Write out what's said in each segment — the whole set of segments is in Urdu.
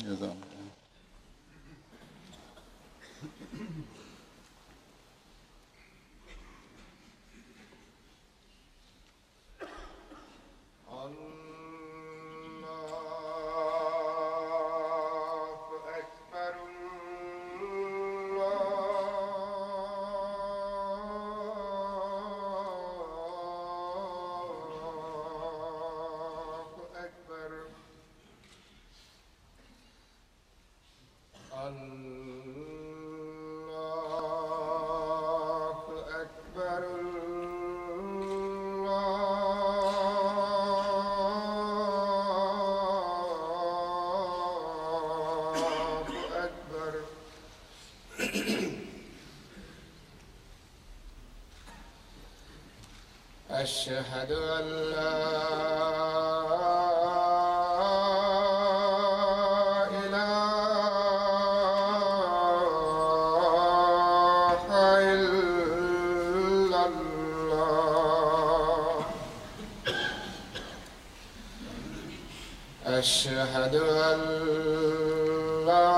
يزال. أشهد أن لا إله إلا الله. أشهد أن لا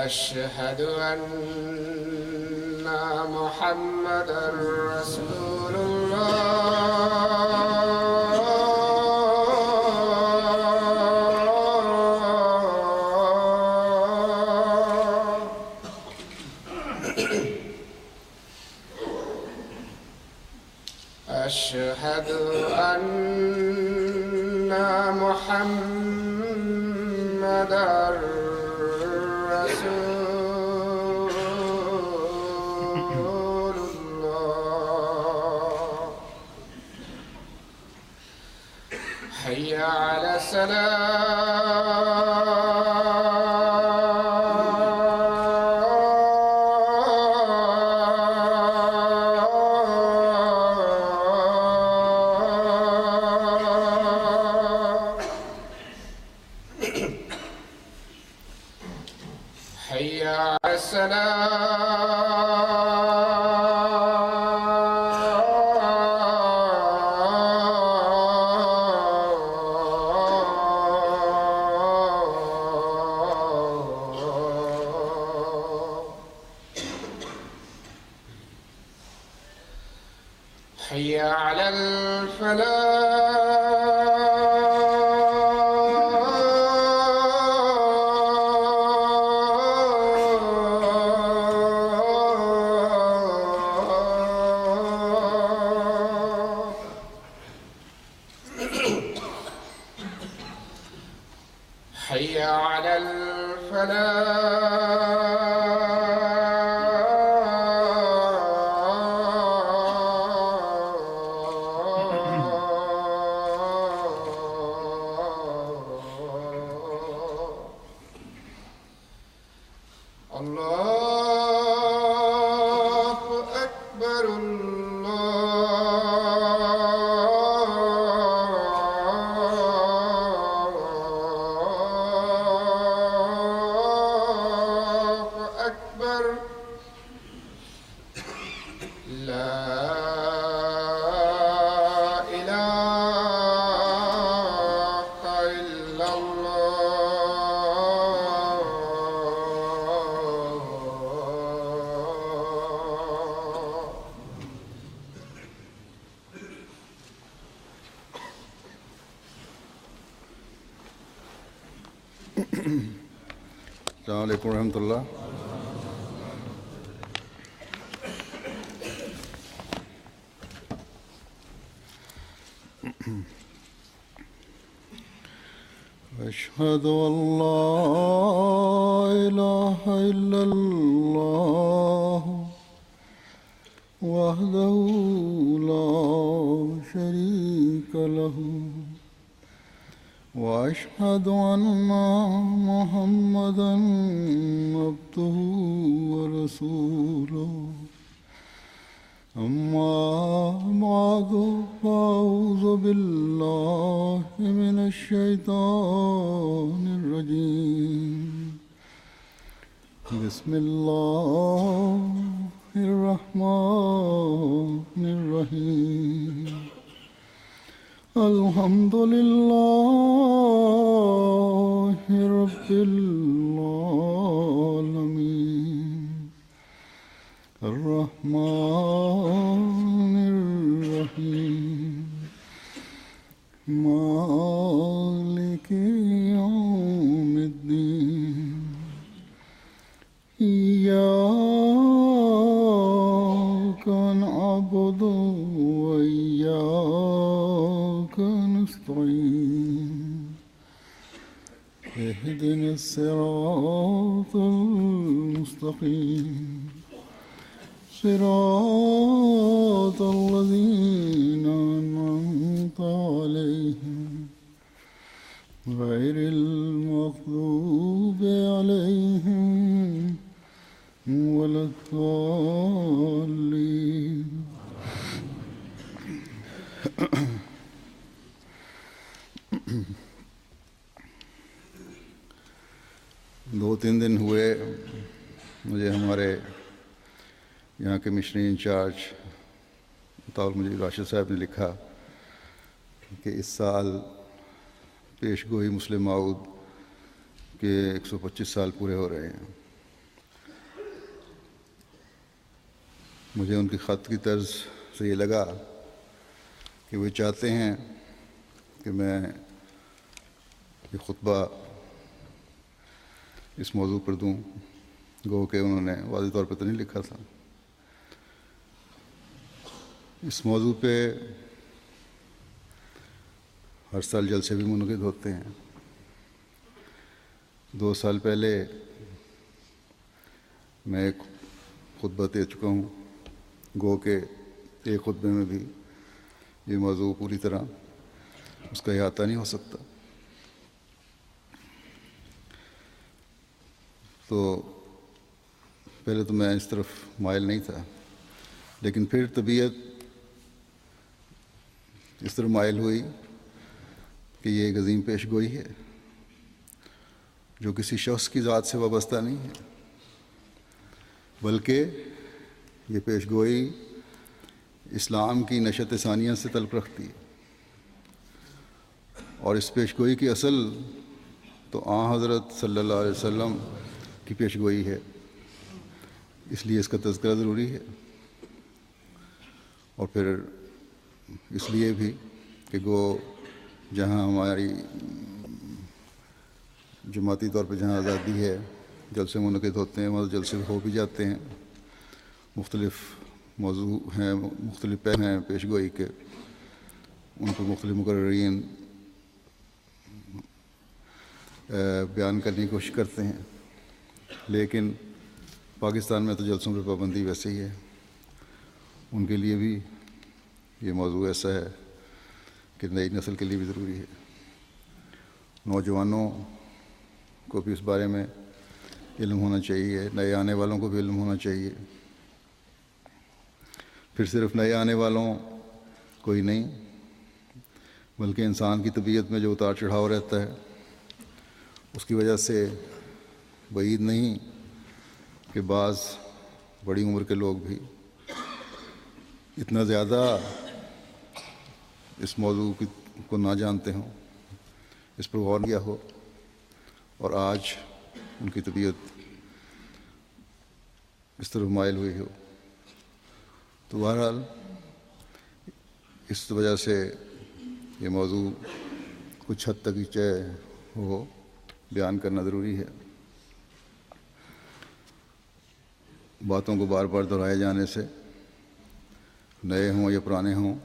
أشهد أن محمدًا رسول الله. أشهد أن محمدًا رسول الله. حي على حي على حي على حي على الله أكبر. الله أكبر. لا إله إلا الله. السلام عليكم ورحمة الله. أشهد أن لا إله إلا الله وحده لا شريك له وأشهد أن محمدًا عبده ورسوله. أما بعد فأعوذ بالله من الشيطان الرجيم بسم الله الرحمن الرحيم الحمد لله رب العالمين الرحمن الرحيم مالك يوم الدين إياك نعبد وإياك نستعين اهدنا الصراط المستقيم صراط الذين أنعمت عليهم غير المغضوب عليهم ولا الضالين دو تین دن ہوئے مجھے ہمارے یہاں کے مشنری انچارج طاہر مجید راشد صاحب نے لکھا کہ اس سال پیش گوئی مسلم موعود کے 125 سال پورے ہو رہے ہیں. مجھے ان کی خط کی طرز سے یہ لگا کہ وہ چاہتے ہیں کہ میں یہ خطبہ اس موضوع پر دوں، گو کہ انہوں نے واضح طور پہ تو نہیں لکھا تھا. اس موضوع پہ ہر سال جلسے بھی منعقد ہوتے ہیں. 2 سال پہلے میں ایک خطبہ دے چکا ہوں، گو کہ ایک خطبے میں بھی یہ موضوع پوری طرح اس کا احاطہ نہیں ہو سکتا. تو پہلے تو میں اس طرف مائل نہیں تھا، لیکن پھر طبیعت اس طرح مائل ہوئی کہ یہ ایک عظیم پیش گوئی ہے جو کسی شخص کی ذات سے وابستہ نہیں ہے، بلکہ یہ پیش گوئی اسلام کی نشأت ثانیہ سے تعلق رکھتی ہے. اور اس پیش گوئی کی اصل تو آن حضرت صلی اللہ علیہ وسلم کی پیش گوئی ہے، اس لیے اس کا تذکرہ ضروری ہے. اور پھر اس لیے بھی کہ گو جہاں ہماری جماعتی طور پہ جہاں آزادی ہے، جلسے منعقد ہوتے ہیں، وہاں جلسے ہو بھی جاتے ہیں. مختلف موضوع ہیں، مختلف پہلو ہیں پیش گوئی کے، ان کو مختلف مقررین بیان کرنے کی کوشش کرتے ہیں. لیکن پاکستان میں تو جلسوں پہ پابندی ویسے ہی ہے. ان کے لیے بھی یہ موضوع ایسا ہے کہ نئی نسل کے لیے بھی ضروری ہے. نوجوانوں کو بھی اس بارے میں علم ہونا چاہیے، نئے آنے والوں کو بھی علم ہونا چاہیے. پھر صرف نئے آنے والوں کو ہی نہیں، بلکہ انسان کی طبیعت میں جو اتار چڑھاؤ رہتا ہے، اس کی وجہ سے بعید نہیں کہ بعض بڑی عمر کے لوگ بھی اتنا زیادہ اس موضوع کو نہ جانتے ہوں، اس پر غور کیا ہو، اور آج ان کی طبیعت اس طرف مائل ہوئی ہو. تو بہرحال اس وجہ سے یہ موضوع کچھ حد تک چاہے ہو بیان کرنا ضروری ہے. باتوں کو بار بار دہرائے جانے سے نئے ہوں یا پرانے ہوں،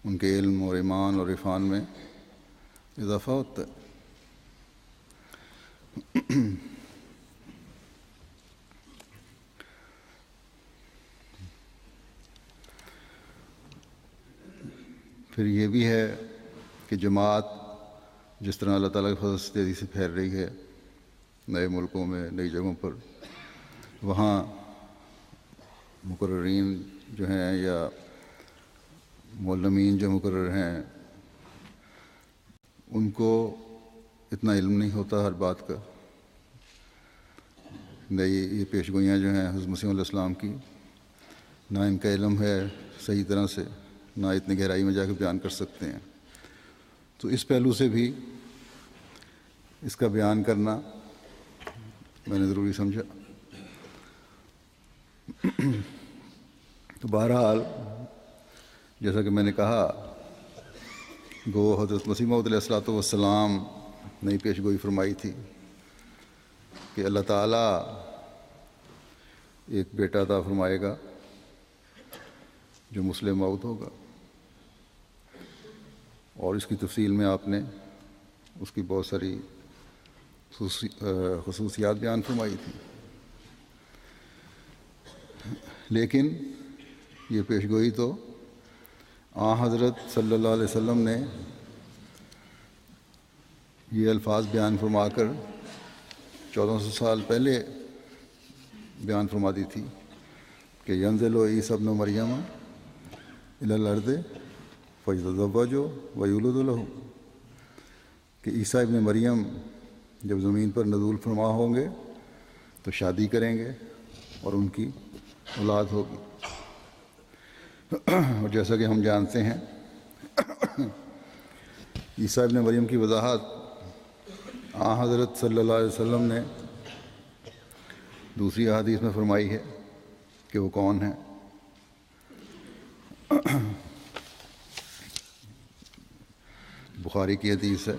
ان کے علم اور ایمان اور عرفان میں اضافہ ہوتا ہے. پھر یہ بھی ہے کہ جماعت جس طرح اللہ تعالیٰ کے فضل سے تیزی سے پھیل رہی ہے نئے ملکوں میں، نئی جگہوں پر، وہاں مقررین جو ہیں یا معلمین جو مقرر ہیں ان کو اتنا علم نہیں ہوتا ہر بات کا. یہ پیش گوئیاں جو ہیں حضرت مسیح علیہ السلام کی، نہ ان کا علم ہے صحیح طرح سے، نہ اتنی گہرائی میں جا کے بیان کر سکتے ہیں. تو اس پہلو سے بھی اس کا بیان کرنا میں نے ضروری سمجھا. تو بہرحال جیسا کہ میں نے کہا، گو حضرت مسیح موعود علیہ الصلوۃ والسلام نے پیش گوئی فرمائی تھی کہ اللہ تعالیٰ ایک بیٹا عطا فرمائے گا جو مسلم موعود ہوگا، اور اس کی تفصیل میں آپ نے اس کی بہت ساری خصوصیات بیان فرمائی تھی. لیکن یہ پیش گوئی تو حضرت صلی اللہ علیہ وسلم نے یہ الفاظ بیان فرما کر 1400 سال پہلے بیان فرما دی تھی کہ ینزل عیسیٰ ابن مریم الی الارض فیتزوج ویولد لہ، کہ عیسیٰ ابن مریم جب زمین پر نزول فرما ہوں گے تو شادی کریں گے اور ان کی اولاد ہوگی. اور جیسا کہ ہم جانتے ہیں عیسیٰ ابن مریم کی وضاحت حضرت صلی اللہ علیہ وسلم نے دوسری احادیث میں فرمائی ہے کہ وہ کون ہیں. بخاری کی حدیث ہے،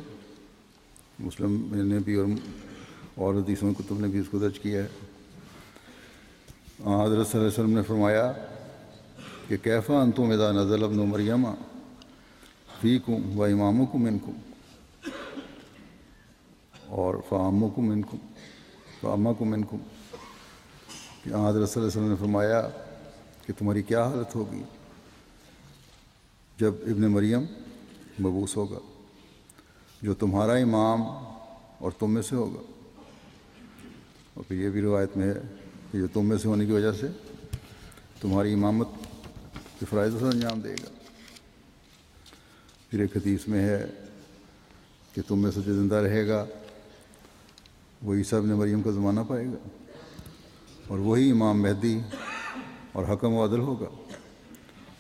مسلم نے بھی اور حدیثوں کتب نے بھی اس کو درج کیا ہے. حضرت صلی اللہ علیہ وسلم نے فرمایا کہ کیف انتم اذا نزل ابن مریم فیکم و امامکم منکم اور فامکم منکم فامکم منکم، کہ حضرت صلی اللہ علیہ وسلم نے فرمایا کہ تمہاری کیا حالت ہوگی جب ابن مریم مبعوث ہوگا، جو تمہارا امام اور تم میں سے ہوگا. اور پھر یہ بھی روایت میں ہے کہ جو تم میں سے ہونے کی وجہ سے تمہاری امامت کے فرائض سے انجام دے گا. پھر ایک حدیث میں ہے کہ تم میں سے جو زندہ رہے گا وہ عیسیٰ ابن مریم کا زمانہ پائے گا، اور وہی امام مہدی اور حکم و عدل ہوگا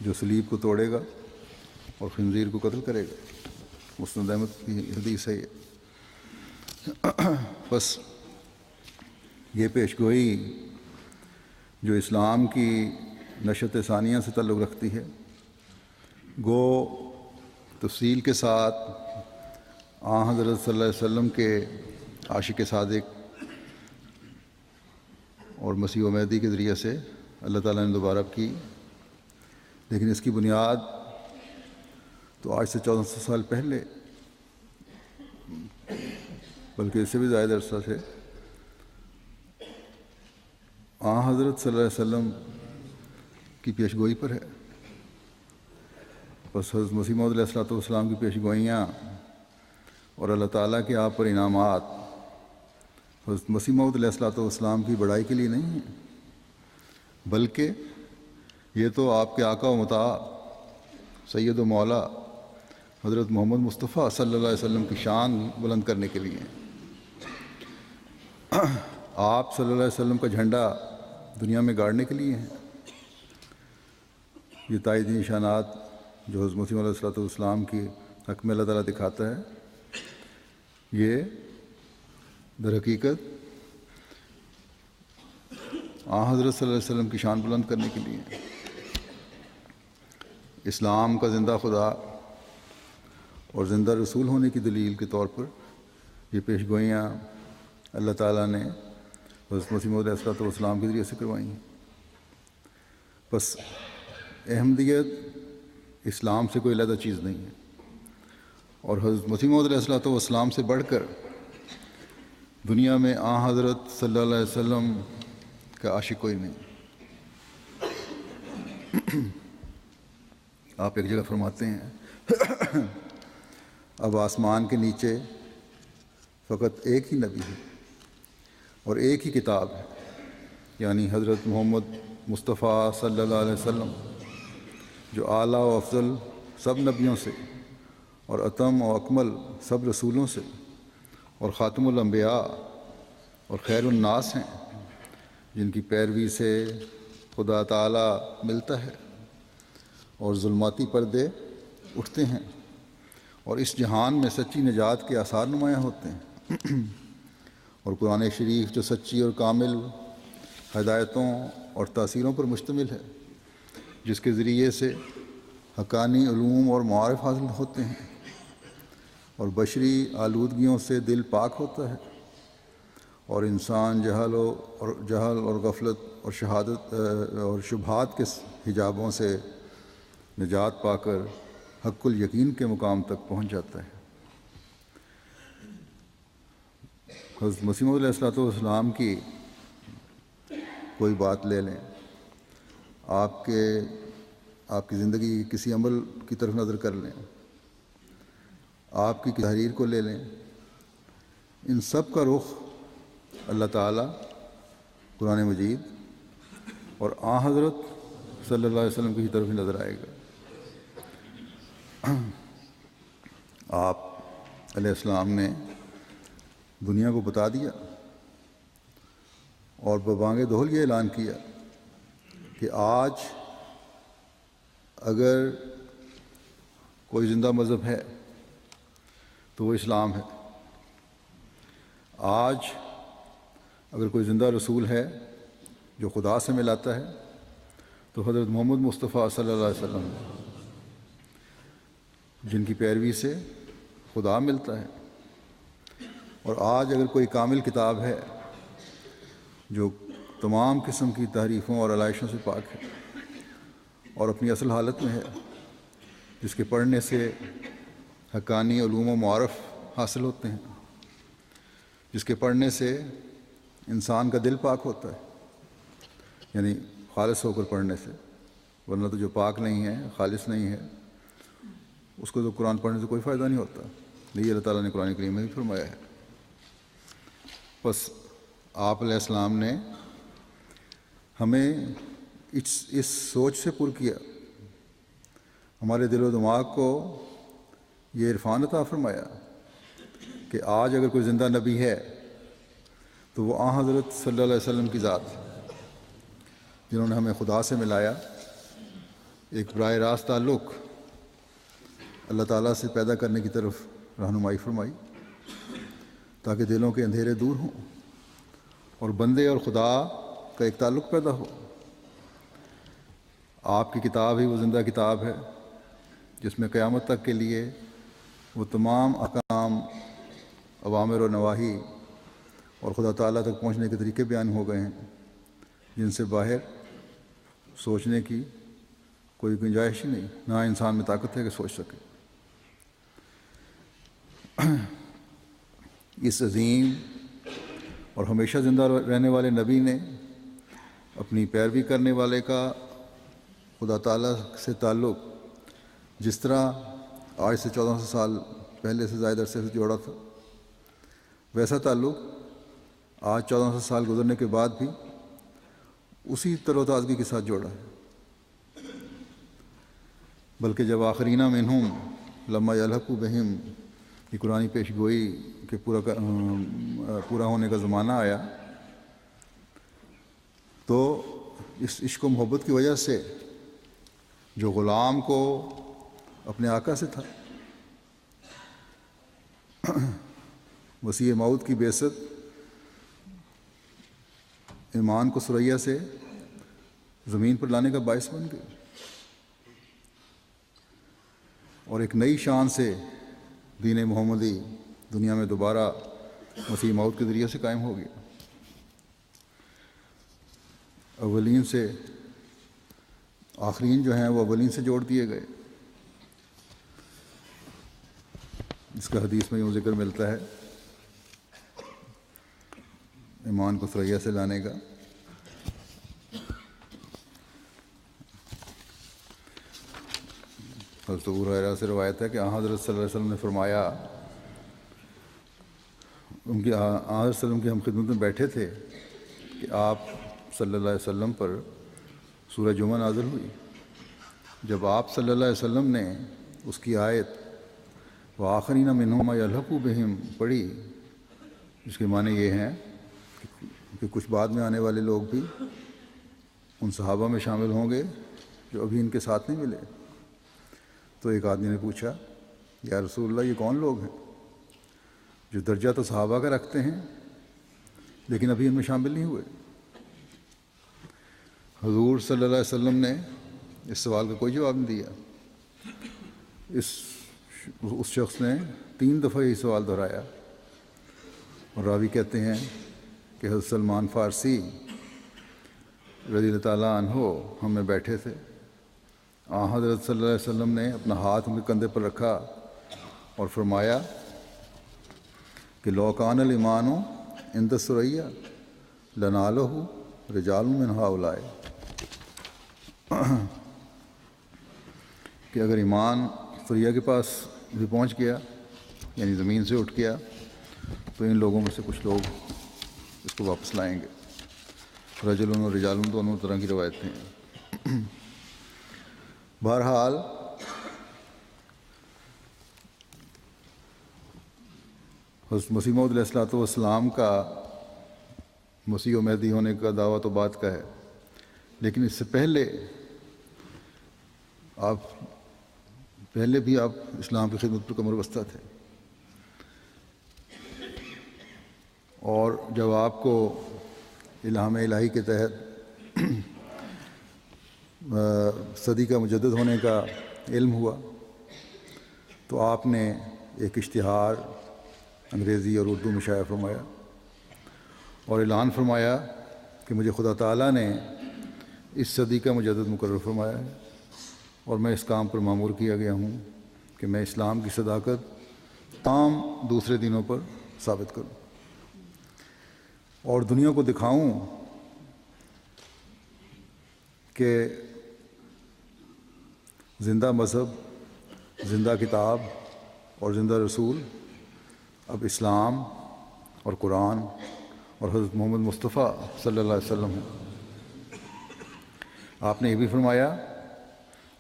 جو صلیب کو توڑے گا اور خنزیر کو قتل کرے گا. مسند احمد کی حدیث ہے یہ. بس یہ پیش گوئی جو اسلام کی نشت ثانیہ سے تعلق رکھتی ہے، گو تفصیل کے ساتھ حضرت صلی اللہ علیہ وسلم کے عاشق صادق اور مسیح و مہدی کے ذریعے سے اللہ تعالیٰ نے دوبارہ کی. لیکن اس کی بنیاد تو آج سے 1400 سال پہلے، بلکہ اس سے بھی زیادہ عرصہ سے حضرت صلی اللہ علیہ وسلم کی پیش گوئی پر ہے. بس حضرت مسیح موعود علیہ الصلوۃ والسلام کی پیش گوئیاں اور اللہ تعالیٰ کے آپ پر انعامات حضرت مسیح موعود علیہ الصلوۃ والسلام کی بڑائی کے لیے نہیں ہیں، بلکہ یہ تو آپ کے آقا و مطاع سید و مولا حضرت محمد مصطفیٰ صلی اللہ علیہ وسلم کی شان بلند کرنے کے لیے ہیں. آپ صلی اللہ علیہ وسلم کا جھنڈا دنیا میں گاڑنے کے لیے ہیں. یہ تائیدی نشانات جو حضرت مسیح علیہ الصلوۃ والسلام کی حق میں اللہ تعالیٰ دکھاتا ہے، یہ در حقیقت حضرت صلی اللہ علیہ وسلم کی شان بلند کرنے کے لیے ہیں. اسلام کا زندہ خدا اور زندہ رسول ہونے کی دلیل کے طور پر یہ پیش گوئیاں اللہ تعالیٰ نے حضرت مسیح موعود علیہ الصلوۃ والسلام کے ذریعے سے کروائی ہیں. بس احمدیت اسلام سے کوئی علیحدہ چیز نہیں ہے، اور حضرت مسیح موعود علیہ الصلوۃ والسلام سے بڑھ کر دنیا میں حضرت صلی اللہ علیہ وسلم کا عاشق کوئی نہیں. آپ ایک جگہ فرماتے ہیں اب آسمان کے نیچے فقط ایک ہی نبی ہے اور ایک ہی کتاب ہے، یعنی حضرت محمد مصطفیٰ صلی اللہ علیہ وسلم، جو اعلیٰ و افضل سب نبیوں سے اور اتم و اکمل سب رسولوں سے اور خاتم الانبیاء اور خیر الناس ہیں، جن کی پیروی سے خدا تعالیٰ ملتا ہے اور ظلماتی پردے اٹھتے ہیں اور اس جہان میں سچی نجات کے آثار نمایاں ہوتے ہیں۔ اور قرآن شریف جو سچی اور کامل ہدایتوں اور تاثیروں پر مشتمل ہے، جس کے ذریعے سے حقانی علوم اور معارف حاصل ہوتے ہیں اور بشری آلودگیوں سے دل پاک ہوتا ہے، اور انسان جہل اور غفلت اور شہادت اور شبہات کے حجابوں سے نجات پا کر حق الیقین کے مقام تک پہنچ جاتا ہے۔ حضرت مسیح موعود علیہ السلام کی کوئی بات لے لیں، آپ کی زندگی کی کسی عمل کی طرف نظر کر لیں، آپ کی تحریر کو لے لیں، ان سب کا رخ اللہ تعالیٰ، قرآن مجید اور حضرت صلی اللہ علیہ وسلم کی طرف ہی نظر آئے گا۔ آپ علیہ السلام نے دنیا کو بتا دیا اور ببانگ دہل یہ اعلان کیا کہ آج اگر کوئی زندہ مذہب ہے تو وہ اسلام ہے، آج اگر کوئی زندہ رسول ہے جو خدا سے ملاتا ہے تو حضرت محمد مصطفیٰ صلی اللہ علیہ وسلم، جن کی پیروی سے خدا ملتا ہے۔ اور آج اگر کوئی کامل کتاب ہے جو تمام قسم کی تحریفوں اور علائشوں سے پاک ہے اور اپنی اصل حالت میں ہے، جس کے پڑھنے سے حقانی علوم و معارف حاصل ہوتے ہیں، جس کے پڑھنے سے انسان کا دل پاک ہوتا ہے، یعنی خالص ہو کر پڑھنے سے، ورنہ تو جو پاک نہیں ہے، خالص نہیں ہے، اس کو تو قرآن پڑھنے سے کوئی فائدہ نہیں ہوتا۔ یہ اللہ تعالیٰ نے قرآن کریم میں بھی فرمایا ہے۔ بس آپ علیہ السلام نے ہمیں اس سوچ سے پر کیا، ہمارے دل و دماغ کو یہ عرفان عطا فرمایا کہ آج اگر کوئی زندہ نبی ہے تو وہ حضرت صلی اللہ علیہ وسلم کی ذات، جنہوں نے ہمیں خدا سے ملایا، ایک براہ راست تعلق اللہ تعالیٰ سے پیدا کرنے کی طرف رہنمائی فرمائی تاکہ دلوں کے اندھیرے دور ہوں اور بندے اور خدا کا ایک تعلق پیدا ہو۔ آپ کی کتاب ہی وہ زندہ کتاب ہے جس میں قیامت تک کے لیے وہ تمام احکام، اوامر و نواہی اور خدا تعالیٰ تک پہنچنے کے طریقے بیان ہو گئے ہیں، جن سے باہر سوچنے کی کوئی گنجائش ہی نہیں، نہ انسان میں طاقت ہے کہ سوچ سکے۔ اس عظیم اور ہمیشہ زندہ رہنے والے نبی نے اپنی پیروی کرنے والے کا خدا تعالیٰ سے تعلق جس طرح آج سے 1400 سال پہلے سے زائد عرصے سے جوڑا تھا، ویسا تعلق آج 1400 سال گزرنے کے بعد بھی اسی تر و تازگی کے ساتھ جوڑا ہے۔ بلکہ جب آخرین منہم لما یلحقوا بہم کی قرآنی پیش گوئی کہ پورا ہونے کا زمانہ آیا، تو اس عشق و محبت کی وجہ سے جو غلام کو اپنے آقا سے تھا، مسیح موعود کی بعثت ایمان کو ثریا سے زمین پر لانے کا باعث بن گئی اور ایک نئی شان سے دین محمدی دنیا میں دوبارہ مسیح موعود کے ذریعے سے قائم ہو گیا۔ اولین سے آخرین جو ہیں وہ اولین سے جوڑ دیے گئے۔ اس کا حدیث میں یوں ذکر ملتا ہے ایمان کو ثریا سے لانے کا۔ حضرت ابو ہریرہ سے روایت ہے کہ حضرت صلی اللہ علیہ وسلم نے فرمایا، حضرت صلی اللہ علیہ وسلم کی ہم خدمت میں بیٹھے تھے کہ آپ صلی اللہ علیہ وسلم پر سورہ جمعہ نازل ہوئی جب آپ صلی اللہ علیہ وسلم نے اس کی آیت وآخرین منہم یلحقوا بہم پڑھی، جس کے معنی یہ ہیں کہ کچھ بعد میں آنے والے لوگ بھی ان صحابہ میں شامل ہوں گے جو ابھی ان کے ساتھ نہیں ملے، تو ایک آدمی نے پوچھا یا رسول اللہ، یہ کون لوگ ہیں جو درجہ تو صحابہ کا رکھتے ہیں لیکن ابھی ان میں شامل نہیں ہوئے؟ حضور صلی اللہ علیہ وسلم نے اس سوال کا کوئی جواب نہیں دیا۔ اس شخص نے 3 دفعہ یہ سوال دہرایا، اور راوی کہتے ہیں کہ حضرت سلمان فارسی رضی اللہ تعالیٰ عنہ ہم میں بیٹھے تھے۔ حضرت صلی اللہ علیہ وسلم نے اپنا ہاتھ ان کے کندھے پر رکھا اور فرمایا کہ لو کان الایمان عند الثریا لنالہ رجال من ہؤلاء، کہ اگر ایمان ثریا کے پاس بھی پہنچ گیا، یعنی زمین سے اٹھ گیا، تو ان لوگوں میں سے کچھ لوگ اس کو واپس لائیں گے۔ رجل و رجال دونوں طرح کی روایتیں ہیں۔ بہرحال حضرت مسیح موعود علیہ الصلوۃ والسلام کا مسیح و مہدی ہونے کا دعویٰ تو بات کا ہے، لیکن اس سے پہلے بھی آپ اسلام کی خدمت پر کمر بستہ تھے، اور جب آپ کو الہام الہی کے تحت صدی کا مجدد ہونے کا علم ہوا، تو آپ نے ایک اشتہار انگریزی اور اردو میں شائع فرمایا اور اعلان فرمایا کہ مجھے خدا تعالیٰ نے اس صدی کا مجدد مقرر فرمایا ہے، اور میں اس کام پر مامور کیا گیا ہوں کہ میں اسلام کی صداقت تمام دوسرے دینوں پر ثابت کروں اور دنیا کو دکھاؤں کہ زندہ مذہب، زندہ کتاب اور زندہ رسول اب اسلام اور قرآن اور حضرت محمد مصطفیٰ صلی اللہ علیہ وسلم ہیں۔ آپ نے یہ بھی فرمایا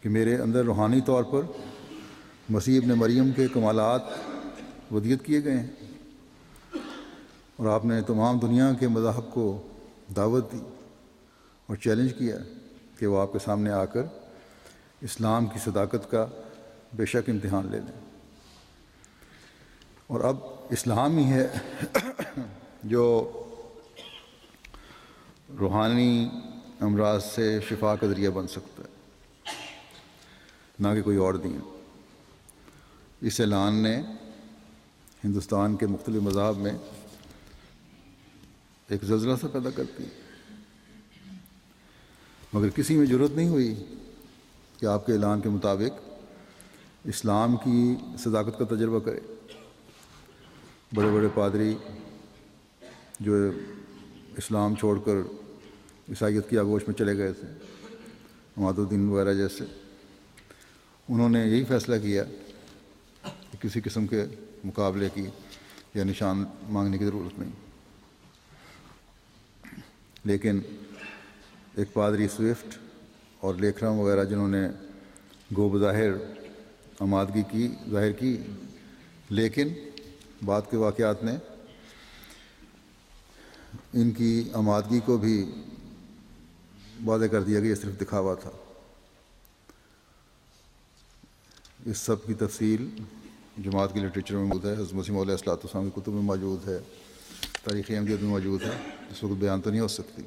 کہ میرے اندر روحانی طور پر مسیح ابن مریم کے کمالات ودیت کیے گئے ہیں، اور آپ نے تمام دنیا کے مذاہب کو دعوت دی اور چیلنج کیا کہ وہ آپ کے سامنے آ کر اسلام کی صداقت کا بے شک امتحان لے لیں۔ اور اب اسلام ہی ہے جو روحانی امراض سے شفا کا ذریعہ بن سکتا ہے، نہ کہ کوئی اور دین۔ اس اعلان نے ہندوستان کے مختلف مذاہب میں ایک زلزلہ سا پیدا کر دی، مگر کسی میں جرأت نہیں ہوئی کہ آپ کے اعلان کے مطابق اسلام کی صداقت کا تجربہ کرے۔ بڑے بڑے پادری جو اسلام چھوڑ کر عیسائیت کی آغوش میں چلے گئے تھے، عماد الدین وغیرہ جیسے، انہوں نے یہی فیصلہ کیا کہ کسی قسم کے مقابلے کی یا نشان مانگنے کی ضرورت نہیں۔ لیکن ایک پادری سوئفٹ اور لیکھرام وغیرہ جنہوں نے گو بظاہر آمادگی ظاہر کی، لیکن بعد کے واقعات نے ان کی آمادگی کو بھی واضح کر دیا کہ یہ صرف دکھاوا تھا۔ اس سب کی تفصیل جماعت کی لٹریچر میں موجود ہے، حضرت مسیح موعود علیہ السلام کی کتب میں موجود ہے، تاریخ احمدیت میں موجود ہے، اس وقت بیان تو نہیں ہو سکتی۔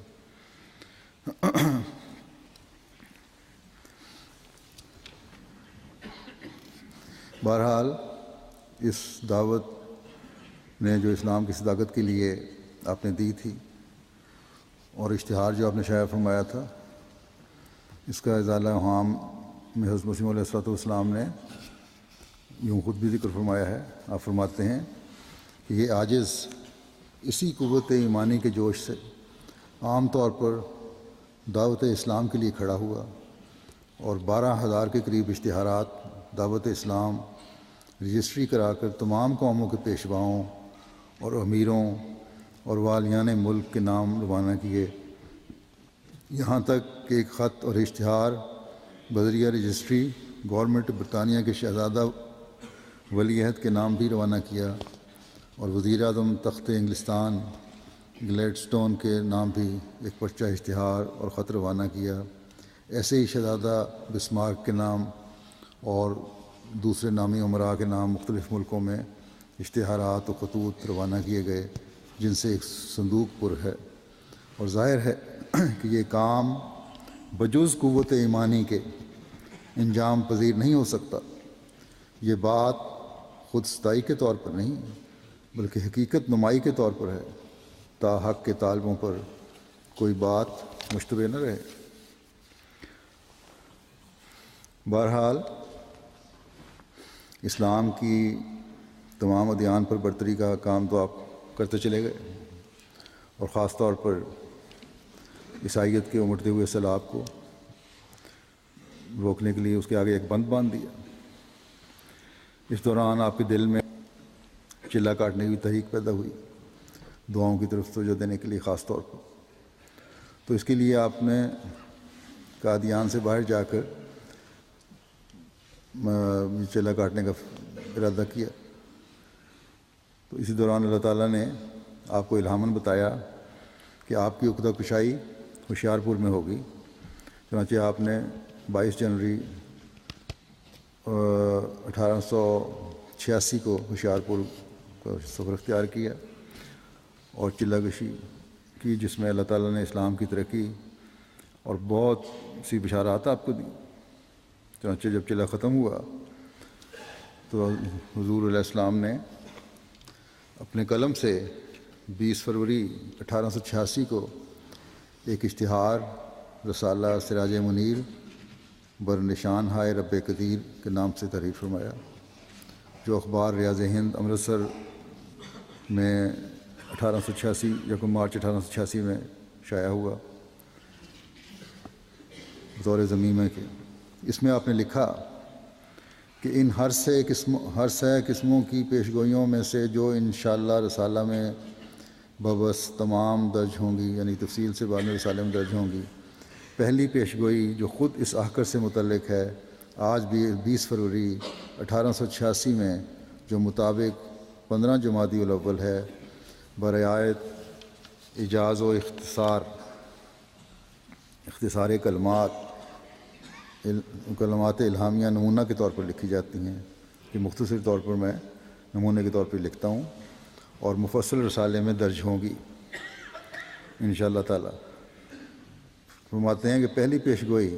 بہرحال اس دعوت نے جو اسلام کی صداقت کے لیے آپ نے دی تھی، اور اشتہار جو آپ نے شائع فرمایا تھا، اس کا ازالہ عام میں حضرت مسیح علیہ السلام نے یوں خود بھی ذکر فرمایا ہے۔ آپ فرماتے ہیں کہ یہ عاجز اسی قوت ایمانی کے جوش سے عام طور پر دعوت اسلام کے لیے کھڑا ہوا، اور 12,000 کے قریب اشتہارات دعوت اسلام رجسٹری کرا کر تمام قوموں کے پیشواؤں اور امیروں اور والیان ملک کے نام روانہ کیے، یہاں تک کہ ایک خط اور اشتہار بذریعہ رجسٹری گورنمنٹ برطانیہ کے شہزادہ ولی عہد کے نام بھی روانہ کیا، اور وزیر اعظم تخت انگلستان گلیڈسٹون کے نام بھی ایک پرچہ اشتہار اور خط روانہ کیا۔ ایسے ہی شہزادہ بسمارک کے نام اور دوسرے نامی امراء کے نام مختلف ملکوں میں اشتہارات و خطوط روانہ کیے گئے، جن سے ایک صندوق پر ہے، اور ظاہر ہے کہ یہ کام بجز قوت ایمانی کے انجام پذیر نہیں ہو سکتا۔ یہ بات خود ستائی کے طور پر نہیں بلکہ حقیقت نمائی کے طور پر ہے، تا حق کے طالبوں پر کوئی بات مشتبہ نہ رہے۔ بہرحال اسلام کی تمام ادیان پر برتری کا کام تو آپ کرتے چلے گئے، اور خاص طور پر عیسائیت کے امٹتے ہوئے سیلاب کو روکنے کے لیے اس کے آگے ایک بند باندھ دیا۔ اس دوران آپ کے دل میں چلہ کاٹنے کی تحریک پیدا ہوئی، دعاؤں کی طرف توجہ دینے کے لیے خاص طور پر۔ تو اس کے لیے آپ نے قادیان سے باہر جا کر چلہ کاٹنے کا ارادہ کیا۔ تو اسی دوران اللہ تعالیٰ نے آپ کو الہاماً بتایا کہ آپ کی عقدہ کشائی ہوشیارپور میں ہوگی۔ چنانچہ آپ نے 22 جنوری 1886 کو ہوشیارپور کا سفر اختیار کیا اور چلہ کشی کی، جس میں اللہ تعالیٰ نے اسلام کی ترقی اور بہت سی بشارات آپ کو دی۔ چنانچہ جب چلہ ختم ہوا تو حضور علیہ السلام نے اپنے قلم سے 20 فروری 1886 کو ایک اشتہار رسالہ سراج منیر بر نشان ہائے رب قدیر کے نام سے تحریر فرمایا، جو اخبار ریاض ہند امرتسر میں 1886 یکم مارچ 1886 میں شائع ہوا بطور ضمیمہ کے۔ اس میں آپ نے لکھا کہ ان ہر سہ قسموں کی پیشگوئیوں میں سے جو انشاءاللہ رسالہ میں ببس تمام درج ہوں گی، یعنی تفصیل سے بعد میں رسالے میں درج ہوں گی، پہلی پیشگوئی جو خود اس آخر سے متعلق ہے، آج بھی 20 فروری 1886 میں، جو مطابق 15 جمادی الاول ہے، برعایت اعجاز و اختصار کلمات الہامیہ نمونہ کے طور پر لکھی جاتی ہیں، کہ مختصر طور پر میں نمونے کے طور پر لکھتا ہوں اور مفصل رسالے میں درج ہوں گی انشاءاللہ تعالی۔ فرماتے ہیں کہ پہلی پیشگوئی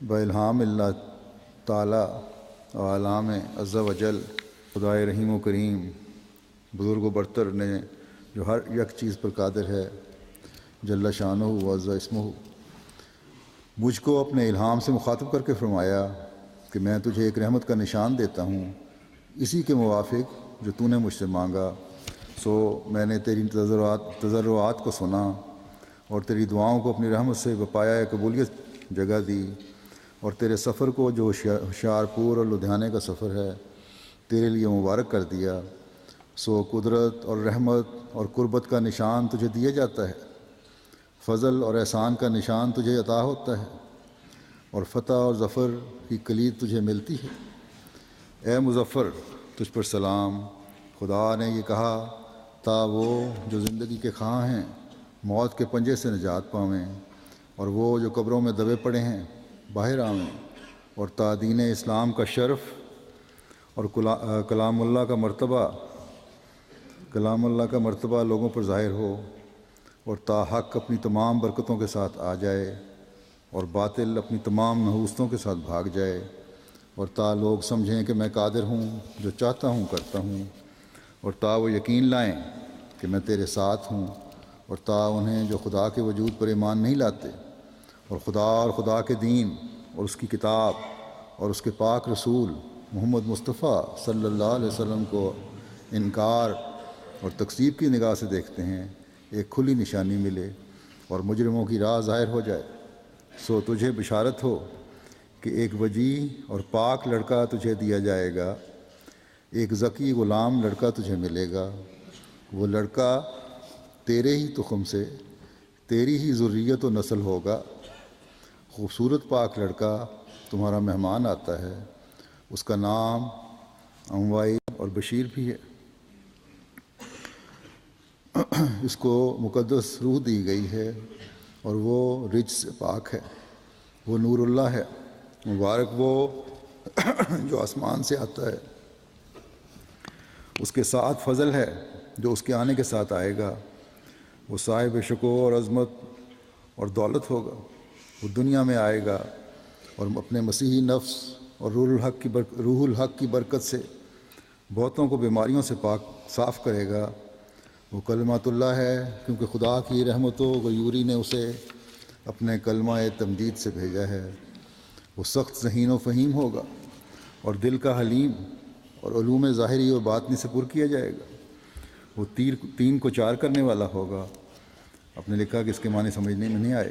بالہام اللہ تعالی عالم عز و جل، خدائے رحیم و کریم بزرگ و برتر نے جو ہر یک چیز پر قادر ہے، جل شانہ و عز اسمہ، مجھ کو اپنے الہام سے مخاطب کر کے فرمایا کہ میں تجھے ایک رحمت کا نشان دیتا ہوں، اسی کے موافق جو تو نے مجھ سے مانگا۔ سو میں نے تیری تضرعات کو سنا اور تیری دعاؤں کو اپنی رحمت سے بپایا قبولیت جگہ دی، اور تیرے سفر کو جو ہوشیارپور اور لدھیانے کا سفر ہے تیرے لیے مبارک کر دیا۔ سو قدرت اور رحمت اور قربت کا نشان تجھے دیا جاتا ہے، فضل اور احسان کا نشان تجھے عطا ہوتا ہے، اور فتح اور ظفر کی کلید تجھے ملتی ہے۔ اے مظفر، تجھ پر سلام۔ خدا نے یہ کہا تا وہ جو زندگی کے خواہاں ہیں موت کے پنجے سے نجات پاویں، اور وہ جو قبروں میں دبے پڑے ہیں باہر آویں، اور تا دین اسلام کا شرف اور کلام اللہ کا مرتبہ لوگوں پر ظاہر ہو، اور تا حق اپنی تمام برکتوں کے ساتھ آ جائے اور باطل اپنی تمام نحوستوں کے ساتھ بھاگ جائے، اور تا لوگ سمجھیں کہ میں قادر ہوں، جو چاہتا ہوں کرتا ہوں، اور تا وہ یقین لائیں کہ میں تیرے ساتھ ہوں، اور تا انہیں جو خدا کے وجود پر ایمان نہیں لاتے اور خدا کے دین اور اس کی کتاب اور اس کے پاک رسول محمد مصطفیٰ صلی اللہ علیہ وسلم کو انکار اور تکذیب کی نگاہ سے دیکھتے ہیں، ایک کھلی نشانی ملے اور مجرموں کی راہ ظاہر ہو جائے۔ سو تجھے بشارت ہو کہ ایک وجیح اور پاک لڑکا تجھے دیا جائے گا، ایک ذکی غلام لڑکا تجھے ملے گا، وہ لڑکا تیرے ہی تخم سے، تیری ہی ذریت و نسل ہوگا، خوبصورت پاک لڑکا تمہارا مہمان آتا ہے، اس کا نام اموائی اور بشیر بھی ہے۔ اس کو مقدس روح دی گئی ہے اور وہ رجس سے پاک ہے، وہ نور اللہ ہے۔ مبارک وہ جو آسمان سے آتا ہے، اس کے ساتھ فضل ہے جو اس کے آنے کے ساتھ آئے گا۔ وہ صاحب شکوہ اور عظمت اور دولت ہوگا، وہ دنیا میں آئے گا اور اپنے مسیحی نفس اور روح الحق کی برکت سے بہتوں کو بیماریوں سے پاک صاف کرے گا۔ وہ کلمات اللہ ہے، کیونکہ خدا کی رحمت و غیوری نے اسے اپنے کلمہ تمجید سے بھیجا ہے۔ وہ سخت ذہین و فہیم ہوگا اور دل کا حلیم، اور علوم ظاہری و باطنی سے پر کیا جائے گا۔ وہ تین کو چار کرنے والا ہوگا۔ آپ نے لکھا کہ اس کے معنی سمجھنے میں نہیں آئے۔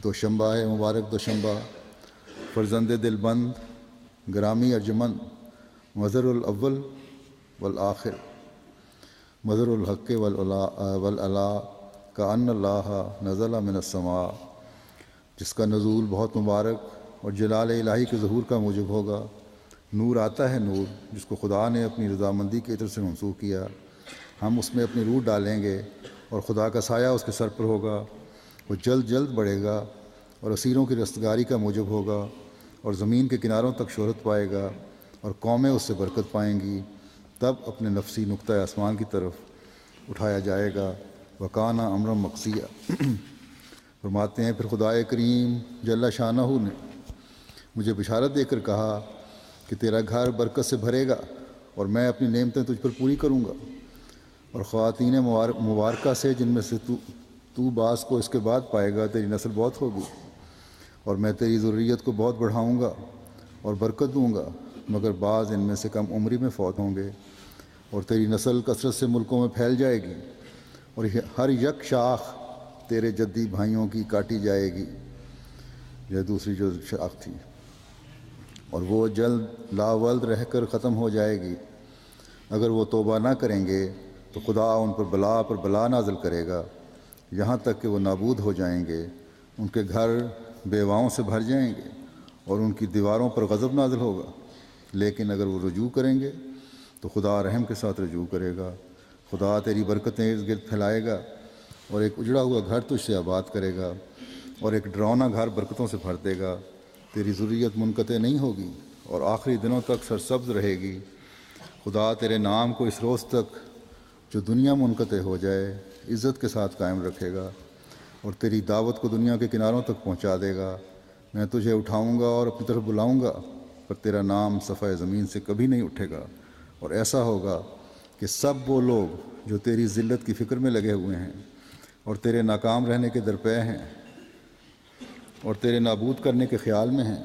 دوشنبہ ہے، مبارک دوشنبہ، فرزند دل بند، گرامی ارجمند، مظہر الاول والآخر، مظہر الحق والعلا کأن اللہ نزل من السماء، جس کا نزول بہت مبارک اور جلال الہی کے ظہور کا موجب ہوگا۔ نور آتا ہے، نور جس کو خدا نے اپنی رضامندی کی طرف سے منسوخ کیا۔ ہم اس میں اپنی روح ڈالیں گے اور خدا کا سایہ اس کے سر پر ہوگا۔ وہ جلد جلد بڑھے گا اور اسیروں کی رستگاری کا موجب ہوگا، اور زمین کے کناروں تک شہرت پائے گا، اور قومیں اس سے برکت پائیں گی۔ تب اپنے نفسی نقطۂ آسمان کی طرف اٹھایا جائے گا۔ وکانہ امرا مقضیہ۔ فرماتے ہیں پھر خدائے کریم جل شانہ نے مجھے بشارت دے کر کہا کہ تیرا گھر برکت سے بھرے گا اور میں اپنی نعمتیں تجھ پر پوری کروں گا، اور خواتین مبارکہ سے جن میں سے تو بعض کو اس کے بعد پائے گا، تیری نسل بہت ہوگی، اور میں تیری ذریت کو بہت بڑھاؤں گا اور برکت دوں گا، مگر بعض ان میں سے کم عمری میں فوت ہوں گے، اور تیری نسل کثرت سے ملکوں میں پھیل جائے گی، اور ہر یک شاخ تیرے جدی بھائیوں کی کاٹی جائے گی۔ یہ دوسری جو شاخ تھی، اور وہ جلد لاولد رہ کر ختم ہو جائے گی۔ اگر وہ توبہ نہ کریں گے تو خدا ان پر بلا نازل کرے گا، یہاں تک کہ وہ نابود ہو جائیں گے۔ ان کے گھر بیواؤں سے بھر جائیں گے اور ان کی دیواروں پر غضب نازل ہوگا، لیکن اگر وہ رجوع کریں گے تو خدا رحم کے ساتھ رجوع کرے گا۔ خدا تیری برکتیں ارد گرد پھیلائے گا، اور ایک اجڑا ہوا گھر تجھ سے آباد کرے گا، اور ایک ڈراؤنا گھر برکتوں سے بھر دے گا۔ تیری ذریت منقطع نہیں ہوگی اور آخری دنوں تک سرسبز رہے گی۔ خدا تیرے نام کو اس روز تک جو دنیا منقطع ہو جائے عزت کے ساتھ قائم رکھے گا، اور تیری دعوت کو دنیا کے کناروں تک پہنچا دے گا۔ میں تجھے اٹھاؤں گا اور اپنی طرف بلاؤں گا، پر تیرا نام صفحہ زمین سے کبھی نہیں اٹھے گا۔ اور ایسا ہوگا کہ سب وہ لوگ جو تیری ذلت کی فکر میں لگے ہوئے ہیں اور تیرے ناکام رہنے کے درپے ہیں اور تیرے نابود کرنے کے خیال میں ہیں،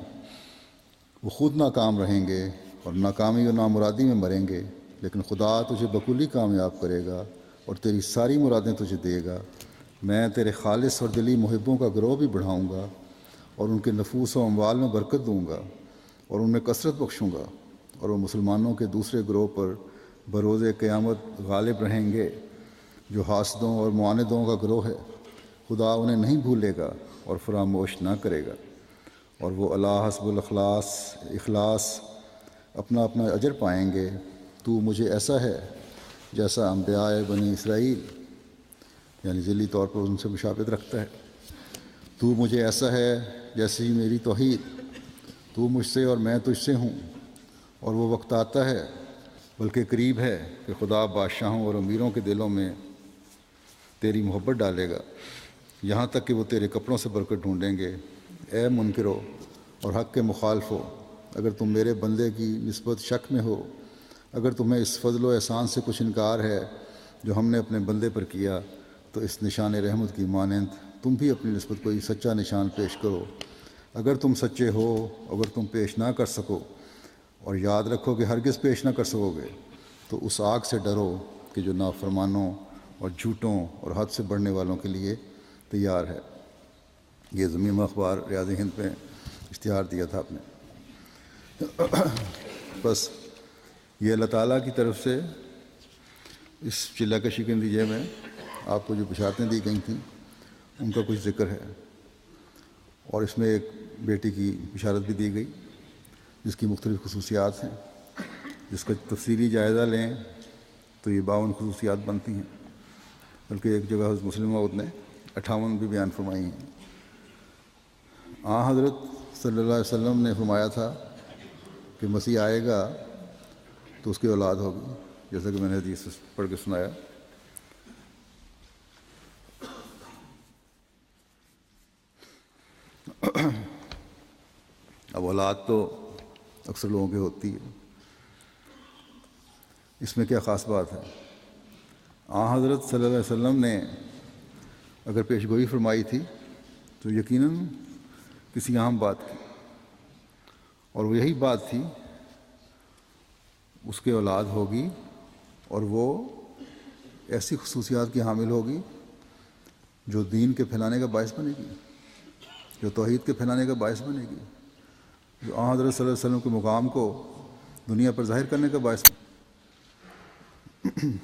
وہ خود ناکام رہیں گے اور ناکامی و نامرادی میں مریں گے، لیکن خدا تجھے بکلی کامیاب کرے گا اور تیری ساری مرادیں تجھے دے گا۔ میں تیرے خالص اور دلی محبوں کا گروہ بھی بڑھاؤں گا، اور ان کے نفوس و اموال میں برکت دوں گا، اور ان میں کثرت بخشوں گا، اور وہ مسلمانوں کے دوسرے گروہ پر بروز قیامت غالب رہیں گے جو حاسدوں اور معاندوں کا گروہ ہے۔ خدا انہیں نہیں بھولے گا اور فراموش نہ کرے گا، اور وہ اللہ حسب اخلاص اپنا اجر پائیں گے۔ تو مجھے ایسا ہے جیسا انبیاء بنی اسرائیل، یعنی ذیلی طور پر ان سے مشابہت رکھتا ہے۔ تو مجھے ایسا ہے جیسی میری توحید، تو مجھ سے اور میں تجھ سے ہوں، اور وہ وقت آتا ہے بلکہ قریب ہے کہ خدا بادشاہوں اور امیروں کے دلوں میں تیری محبت ڈالے گا، یہاں تک کہ وہ تیرے کپڑوں سے برکت ڈھونڈیں گے۔ اے منکرو اور حق کے مخالفو، اگر تم میرے بندے کی نسبت شک میں ہو، اگر تمہیں اس فضل و احسان سے کچھ انکار ہے جو ہم نے اپنے بندے پر کیا، تو اس نشان رحمت کی مانند تم بھی اپنی نسبت کوئی سچا نشان پیش کرو۔ اگر تم سچے ہو، اگر تم پیش نہ کر سکو، اور یاد رکھو کہ ہرگز پیش نہ کر سکو گے، تو اس آگ سے ڈرو کہ جو نافرمانوں اور جھوٹوں اور حد سے بڑھنے والوں کے لیے تیار ہے۔ یہ ضمیم اخبار ریاض ہند میں اشتہار دیا تھا آپ نے۔ بس یہ اللہ تعالیٰ کی طرف سے اس چلہ کشی کے نتیجے میں آپ کو جو بشارتیں دی گئی تھیں ان کا کچھ ذکر ہے، اور اس میں ایک بیٹی کی بشارت بھی دی گئی جس کی مختلف خصوصیات ہیں، جس کا تفصیلی جائزہ لیں تو یہ 52 خصوصیات بنتی ہیں، بلکہ ایک جگہ حضرت مسلم موعود نے 58 بھی بیان فرمائی ہیں۔ حضرت صلی اللہ علیہ وسلم نے فرمایا تھا کہ مسیح آئے گا تو اس کی اولاد ہوگی، جیسا کہ میں نے حدیث پڑھ کے سنایا۔ اب اولاد تو اکثر لوگوں کی ہوتی ہے، اس میں کیا خاص بات ہے؟ حضرت صلی اللہ علیہ وسلم نے اگر پیش گوئی فرمائی تھی تو یقیناً کسی اہم بات کی، اور وہ یہی بات تھی اس کے اولاد ہوگی اور وہ ایسی خصوصیات کی حامل ہوگی جو دین کے پھیلانے کا باعث بنے گی، جو توحید کے پھیلانے کا باعث بنے گی، جو حضرت صلی اللہ علیہ وسلم کے مقام کو دنیا پر ظاہر کرنے کا باعث بنے گی۔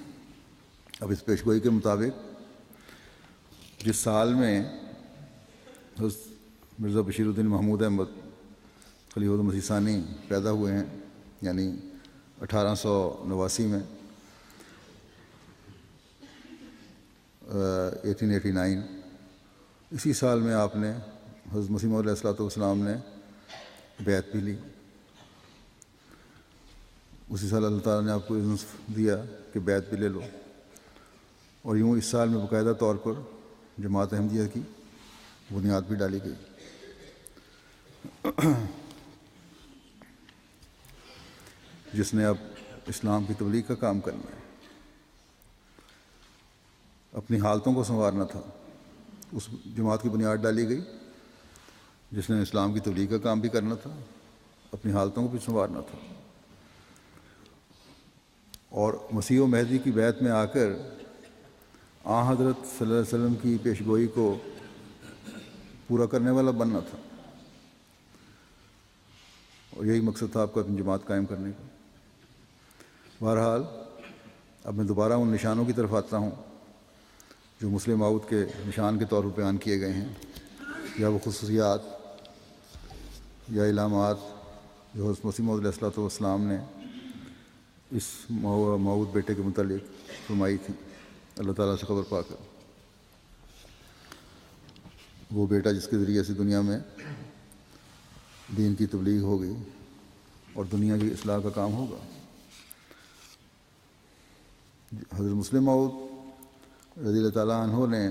اب اس پیشگوئی کے مطابق جس سال میں حضرت مرزا بشیر الدین محمود احمد خلیفۃ المسیح ثانی پیدا ہوئے ہیں، یعنی 1889 میں 1889، اسی سال میں آپ نے حضرت مسیح موعود علیہ الصلوۃ والسلام نے بیعت بھی لی۔ اسی سال اللہ تعالیٰ نے آپ کو اذن دیا کہ بیعت بھی لے لو، اور یوں اس سال میں باقاعدہ طور پر جماعت احمدیہ کی بنیاد بھی ڈالی گئی۔ جس نے اب اسلام کی تبلیغ کا کام کرنا ہے، اپنی حالتوں کو سنوارنا تھا، اس جماعت کی بنیاد ڈالی گئی۔ جس نے اسلام کی تبلیغ کا کام بھی کرنا تھا، اپنی حالتوں کو بھی سنوارنا تھا، اور مسیح و مہدی کی بیعت میں آ کر حضرت صلی اللہ علیہ وسلم کی پیشگوئی کو پورا کرنے والا بننا تھا، اور یہی مقصد تھا آپ کو اپنی جماعت قائم کرنے کا۔ بہرحال اب میں دوبارہ ان نشانوں کی طرف آتا ہوں جو مسلم موعود کے نشان کے طور پر بیان کیے گئے ہیں، یا وہ خصوصیات یا علامات جو حضرت مسیح موعود علیہ الصلوۃ والسلام نے اس موعود بیٹے کے متعلق فرمائی تھی، اللہ تعالیٰ سے خبر پا کر۔ وہ بیٹا جس کے ذریعے سے دنیا میں دین کی تبلیغ ہوگی اور دنیا کی اصلاح کا کام ہوگا۔ حضرت مسلم موعود رضی اللہ تعالیٰ عنہ نے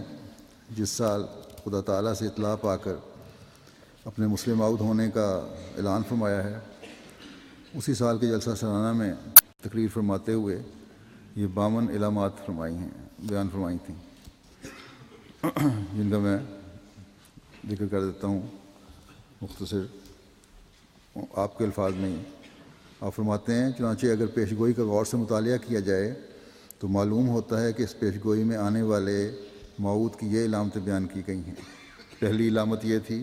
جس سال خدا تعالیٰ سے اطلاع پا کر اپنے مسلم موعود ہونے کا اعلان فرمایا ہے، اسی سال کے جلسہ سالانہ میں تقریر فرماتے ہوئے یہ 52 علامات بیان فرمائی تھیں، جن کا میں ذکر کر دیتا ہوں مختصر آپ کے الفاظ میں ہی۔ آپ فرماتے ہیں، چنانچہ اگر پیشگوئی کا غور سے مطالعہ کیا جائے تو معلوم ہوتا ہے کہ اس پیشگوئی میں آنے والے موعود کی یہ علامتیں بیان کی گئی ہیں۔ پہلی علامت یہ تھی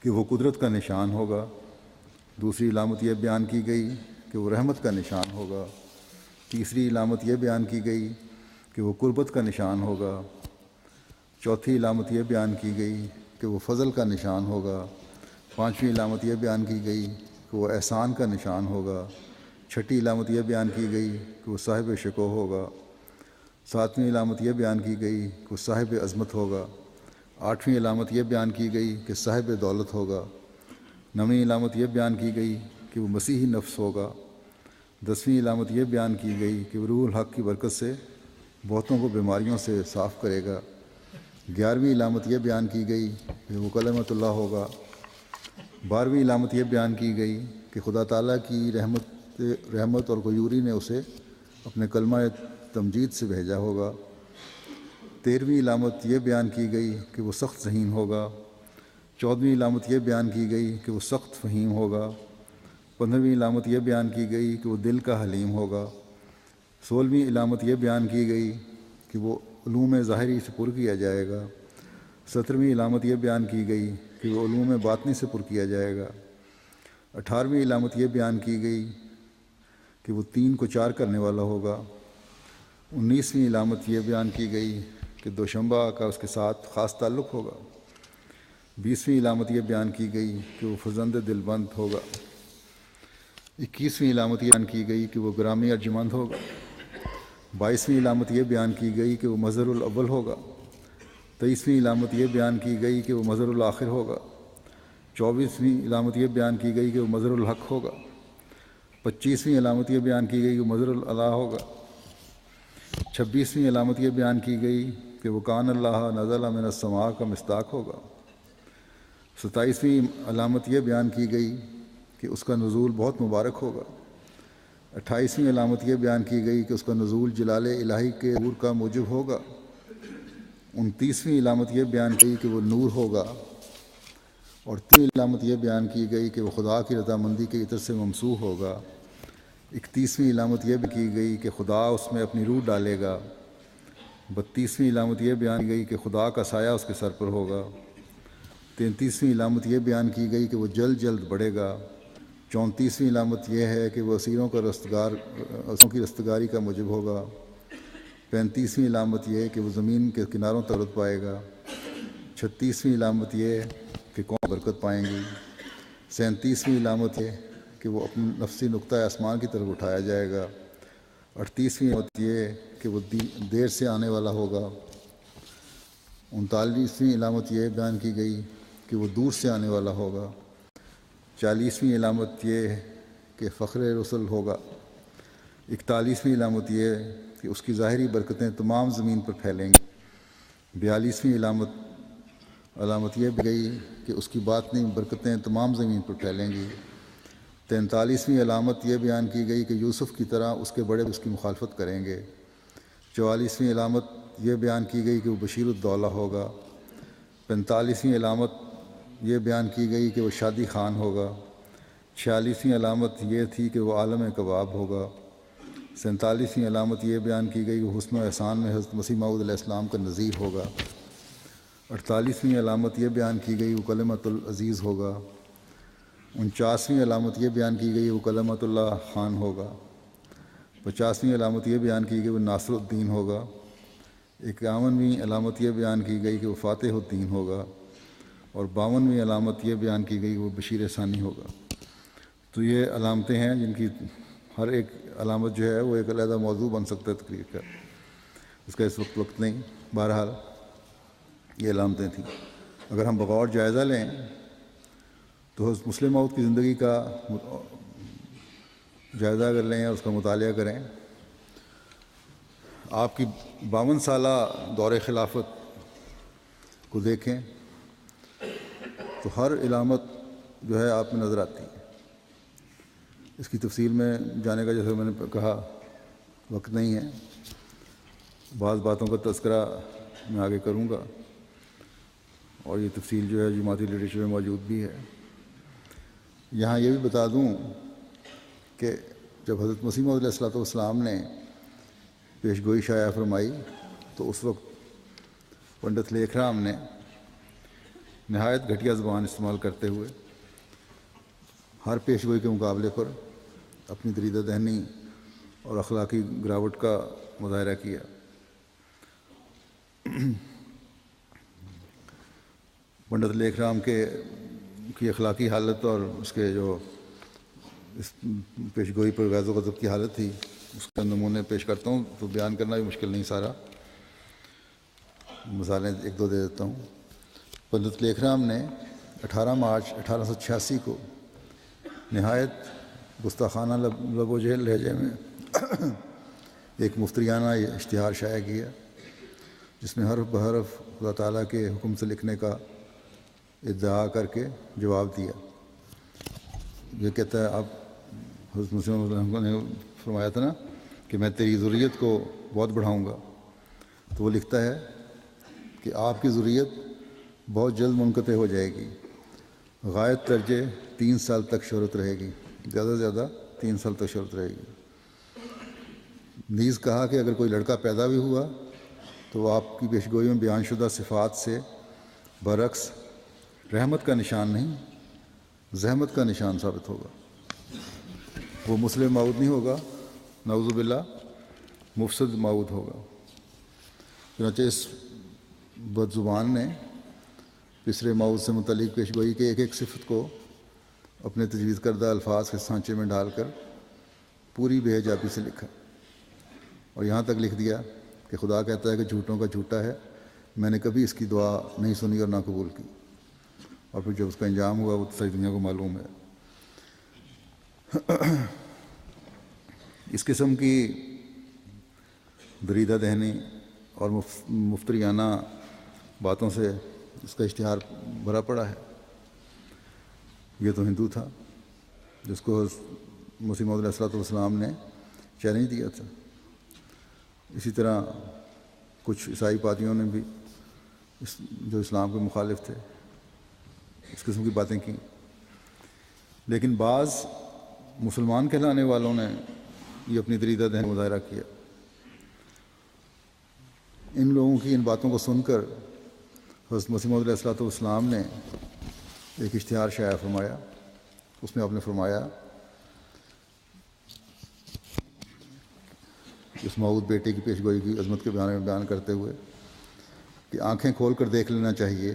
کہ وہ قدرت کا نشان ہوگا، دوسری علامت یہ بیان کی گئی کہ وہ رحمت کا نشان ہوگا، تیسری علامت یہ بیان کی گئی کہ وہ قربت کا نشان ہوگا، چوتھی علامت یہ بیان کی گئی کہ وہ فضل کا نشان ہوگا، پانچویں علامت یہ بیان کی گئی کہ وہ احسان کا نشان ہوگا، چھٹی علامت یہ بیان کی گئی کہ وہ صاحب شکوہ ہوگا، ساتویں علامت یہ بیان کی گئی کہ وہ صاحب عظمت ہوگا، آٹھویں علامت یہ بیان کی گئی کہ صاحب دولت ہوگا، نویں علامت یہ بیان کی گئی کہ وہ مسیحی نفس ہوگا، 10ویں علامت یہ بیان کی گئی کہ وہ روح الحق کی برکت سے بہتوں کو بیماریوں سے صاف کرے گا، 11ویں علامت یہ بیان کی گئی کہ وہ کلمۃ اللہ ہوگا، 12ویں علامت یہ بیان کی گئی کہ خدا تعالیٰ کی رحمت اور غیوری نے اسے اپنے کلمہ تمجید سے بھیجا ہوگا، 13ویں علامت یہ بیان کی گئی کہ وہ سخت ذہین ہوگا، 14ویں علامت یہ بیان کی گئی کہ وہ سخت فہیم ہوگا، 15ویں علامت یہ بیان کی گئی کہ وہ دل کا حلیم ہوگا، 16ویں علامت یہ بیان کی گئی کہ وہ علوم ظاہری سے پر کیا جائے گا، 17ویں علامت یہ بیان کی گئی کہ وہ علوم باطنی سے پر کیا جائے گا، 18ویں علامت یہ بیان کی گئی کہ وہ 3 کو 4 کرنے والا ہوگا، 19ویں علامت یہ بیان کی گئی کہ دوشنبہ کا اس کے ساتھ خاص تعلق ہوگا، 20ویں علامت یہ بیان کی گئی کہ وہ فرزند دلبند ہوگا۔ 21ویں علامت یہ بیان کی گئی کہ وہ گرامی ارجمند ہوگا۔ 22ویں علامت یہ بیان کی گئی کہ وہ مظہر الاول ہوگا۔ 23ویں علامت یہ بیان کی گئی کہ وہ مظہر الآخر ہوگا۔ 24ویں علامت یہ بیان کی گئی کہ وہ مظہر الحق ہوگا۔ 25ویں علامت یہ بیان کی گئی کہ وہ مظہر العلا ہوگا۔ 26ویں علامت یہ بیان کی گئی کہ وہ کان اللہ نزل من السماء کا مصداق ہوگا۔ 27ویں علامت یہ بیان کی گئی کہ اس کا نزول بہت مبارک ہوگا۔ 28ویں علامت یہ بیان کی گئی کہ اس کا نزول جلال الہی کے نور کا موجب ہوگا۔ 29ویں علامت یہ بیان کی کہ وہ نور ہوگا، اور 30ویں علامت یہ بیان کی گئی کہ وہ خدا کی رضامندی کے عطر سے ممسوح ہوگا۔ 31ویں علامت یہ بھی کی گئی کہ خدا اس میں اپنی روح ڈالے گا۔ 32ویں علامت یہ بیان کی گئی کہ خدا کا سایہ اس کے سر پر ہوگا۔ 33ویں علامت یہ بیان کی گئی کہ وہ جلد جلد بڑھے گا۔ 34ویں علامت یہ ہے کہ وہ اسیروں کی رستگاری کا موجب ہوگا۔ 35ویں علامت یہ کہ وہ زمین کے کناروں تک رت پائے گا۔ 36ویں علامت یہ کہ قوم برکت پائیں گی۔ 37ویں علامت یہ کہ وہ اپنے نفسی نقطہ آسمان کی طرف اٹھایا جائے گا۔ 38ویں علامت یہ کہ وہ دیر سے آنے والا ہوگا۔ 39ویں علامت یہ بیان کی گئی کہ وہ دور سے آنے والا ہوگا۔ 40ویں علامت یہ کہ فخر رسل ہوگا۔ 41ویں علامت یہ کہ اس کی ظاہری برکتیں تمام زمین پر پھیلیں گی۔ 42ویں علامت یہ بھی گئی کہ اس کی باطنی برکتیں تمام زمین پر پھیلیں گی۔ 43ویں علامت یہ بیان کی گئی کہ یوسف کی طرح اس کے بڑے اس کی مخالفت کریں گے۔ 44ویں علامت یہ بیان کی گئی کہ وہ بشیر الدولہ ہوگا۔ 45ویں علامت یہ بیان کی گئی کہ وہ شادی خان ہوگا۔ 46ویں علامت یہ تھی کہ وہ عالم کباب ہوگا۔ 47ویں علامت یہ بیان کی گئی کہ وہ حسن و احسان میں حضرت مسیح موعود علیہ السلام کا نظیر ہوگا۔ 48ویں علامت یہ بیان کی گئی وہ کلمۃ العزیز ہوگا۔ 49ویں علامت یہ بیان کی گئی وہ کلمۃ اللہ خان ہوگا۔ 50ویں علامت یہ بیان کی گئی وہ ناصر الدین ہوگا۔ 51ویں علامت یہ بیان کی گئی کہ وہ فاتح الدین ہوگا، اور 52ویں علامت یہ بیان کی گئی کہ وہ بشیر ثانی ہوگا۔ تو یہ علامتیں ہیں جن کی ہر ایک علامت جو ہے وہ ایک علیحدہ موضوع بن سکتا ہے تقریر کا، اس کا اس وقت نہیں۔ بہرحال یہ علامتیں تھیں۔ اگر ہم بغور جائزہ لیں تو حضرت مسلم موعود کی زندگی کا جائزہ اگر لیں اور اس کا مطالعہ کریں، آپ کی 52 سالہ دور خلافت کو دیکھیں تو ہر علامت جو ہے آپ میں نظر آتی ہے۔ اس کی تفصیل میں جانے کا جیسے میں نے کہا وقت نہیں ہے، بعض باتوں کا تذکرہ میں آگے کروں گا، اور یہ تفصیل جو ہے جماعتی لٹریچر میں موجود بھی ہے۔ یہاں یہ بھی بتا دوں کہ جب حضرت مسیح موعود علیہ السلام نے پیش گوئی شائع فرمائی تو اس وقت پنڈت لیکھ رام نے نہایت گھٹیا زبان استعمال کرتے ہوئے ہر پیش گوئی کے مقابلے پر اپنی دریدہ ذہنی اور اخلاقی گراوٹ کا مظاہرہ کیا۔ پنڈت لیکھ رام کی اخلاقی حالت اور اس کے جو اس پیش گوئی پر غیظ و غضب کی حالت تھی، اس کا نمونے پیش کرتا ہوں تو بیان کرنا بھی مشکل نہیں، سارا مثالیں ایک دو دے دیتا ہوں۔ پنڈت لیکھ رام نے 18 مارچ 1886 کو نہایت گستاخانہ لب و جہل لہجے میں ایک مفتریانہ اشتہار شائع کیا، جس میں حرف بحرف خدا تعالیٰ کے حکم سے لکھنے کا ادعا کر کے جواب دیا۔ یہ کہتا ہے، آپ حضرت مسلم نے فرمایا تھا نا کہ میں تیری ذریت کو بہت بڑھاؤں گا، تو وہ لکھتا ہے کہ آپ کی ذریت بہت جلد منقطع ہو جائے گی، غایت درجے 3 سال تک شہرت رہے گی، زیادہ سے زیادہ 3 سال تک شہرت رہے گی۔ نیز کہا کہ اگر کوئی لڑکا پیدا بھی ہوا تو وہ آپ کی پیشگوئی میں بیان شدہ صفات سے برعکس رحمت کا نشان نہیں، زحمت کا نشان ثابت ہوگا۔ وہ مسلم موعود نہیں ہوگا، نعوذ باللہ مفسد موعود ہوگا۔ چنانچہ اس بد زبان نے پسرے موعود سے متعلق پیش گوئی کے ایک ایک صفت کو اپنے تجویز کردہ الفاظ کے سانچے میں ڈال کر پوری بے حجابی سے لکھا، اور یہاں تک لکھ دیا کہ خدا کہتا ہے کہ جھوٹوں کا جھوٹا ہے، میں نے کبھی اس کی دعا نہیں سنی اور نہ قبول کی۔ اور پھر جب اس کا انجام ہوا وہ تو ساری دنیا کو معلوم ہے۔ اس قسم کی دریدہ دہنی اور مفتریانہ باتوں سے اس کا اشتہار بھرا پڑا ہے۔ یہ تو ہندو تھا جس کو مسیح موعود علیہ السلام نے چیلنج دیا تھا۔ اسی طرح کچھ عیسائی پادریوں نے بھی جو اسلام کے مخالف تھے اس قسم کی باتیں کی، لیکن بعض مسلمان کہلانے والوں نے یہ اپنی دریدہ دہن مظاہرہ کیا۔ ان لوگوں کی ان باتوں کو سن کر حضرت مسیح موعود علیہ السلام نے ایک اشتہار شائع فرمایا۔ اس میں آپ نے فرمایا اس موعود بیٹے کی پیشگوئی کی عظمت کے بارے میں بیان کرتے ہوئے کہ آنکھیں کھول کر دیکھ لینا چاہیے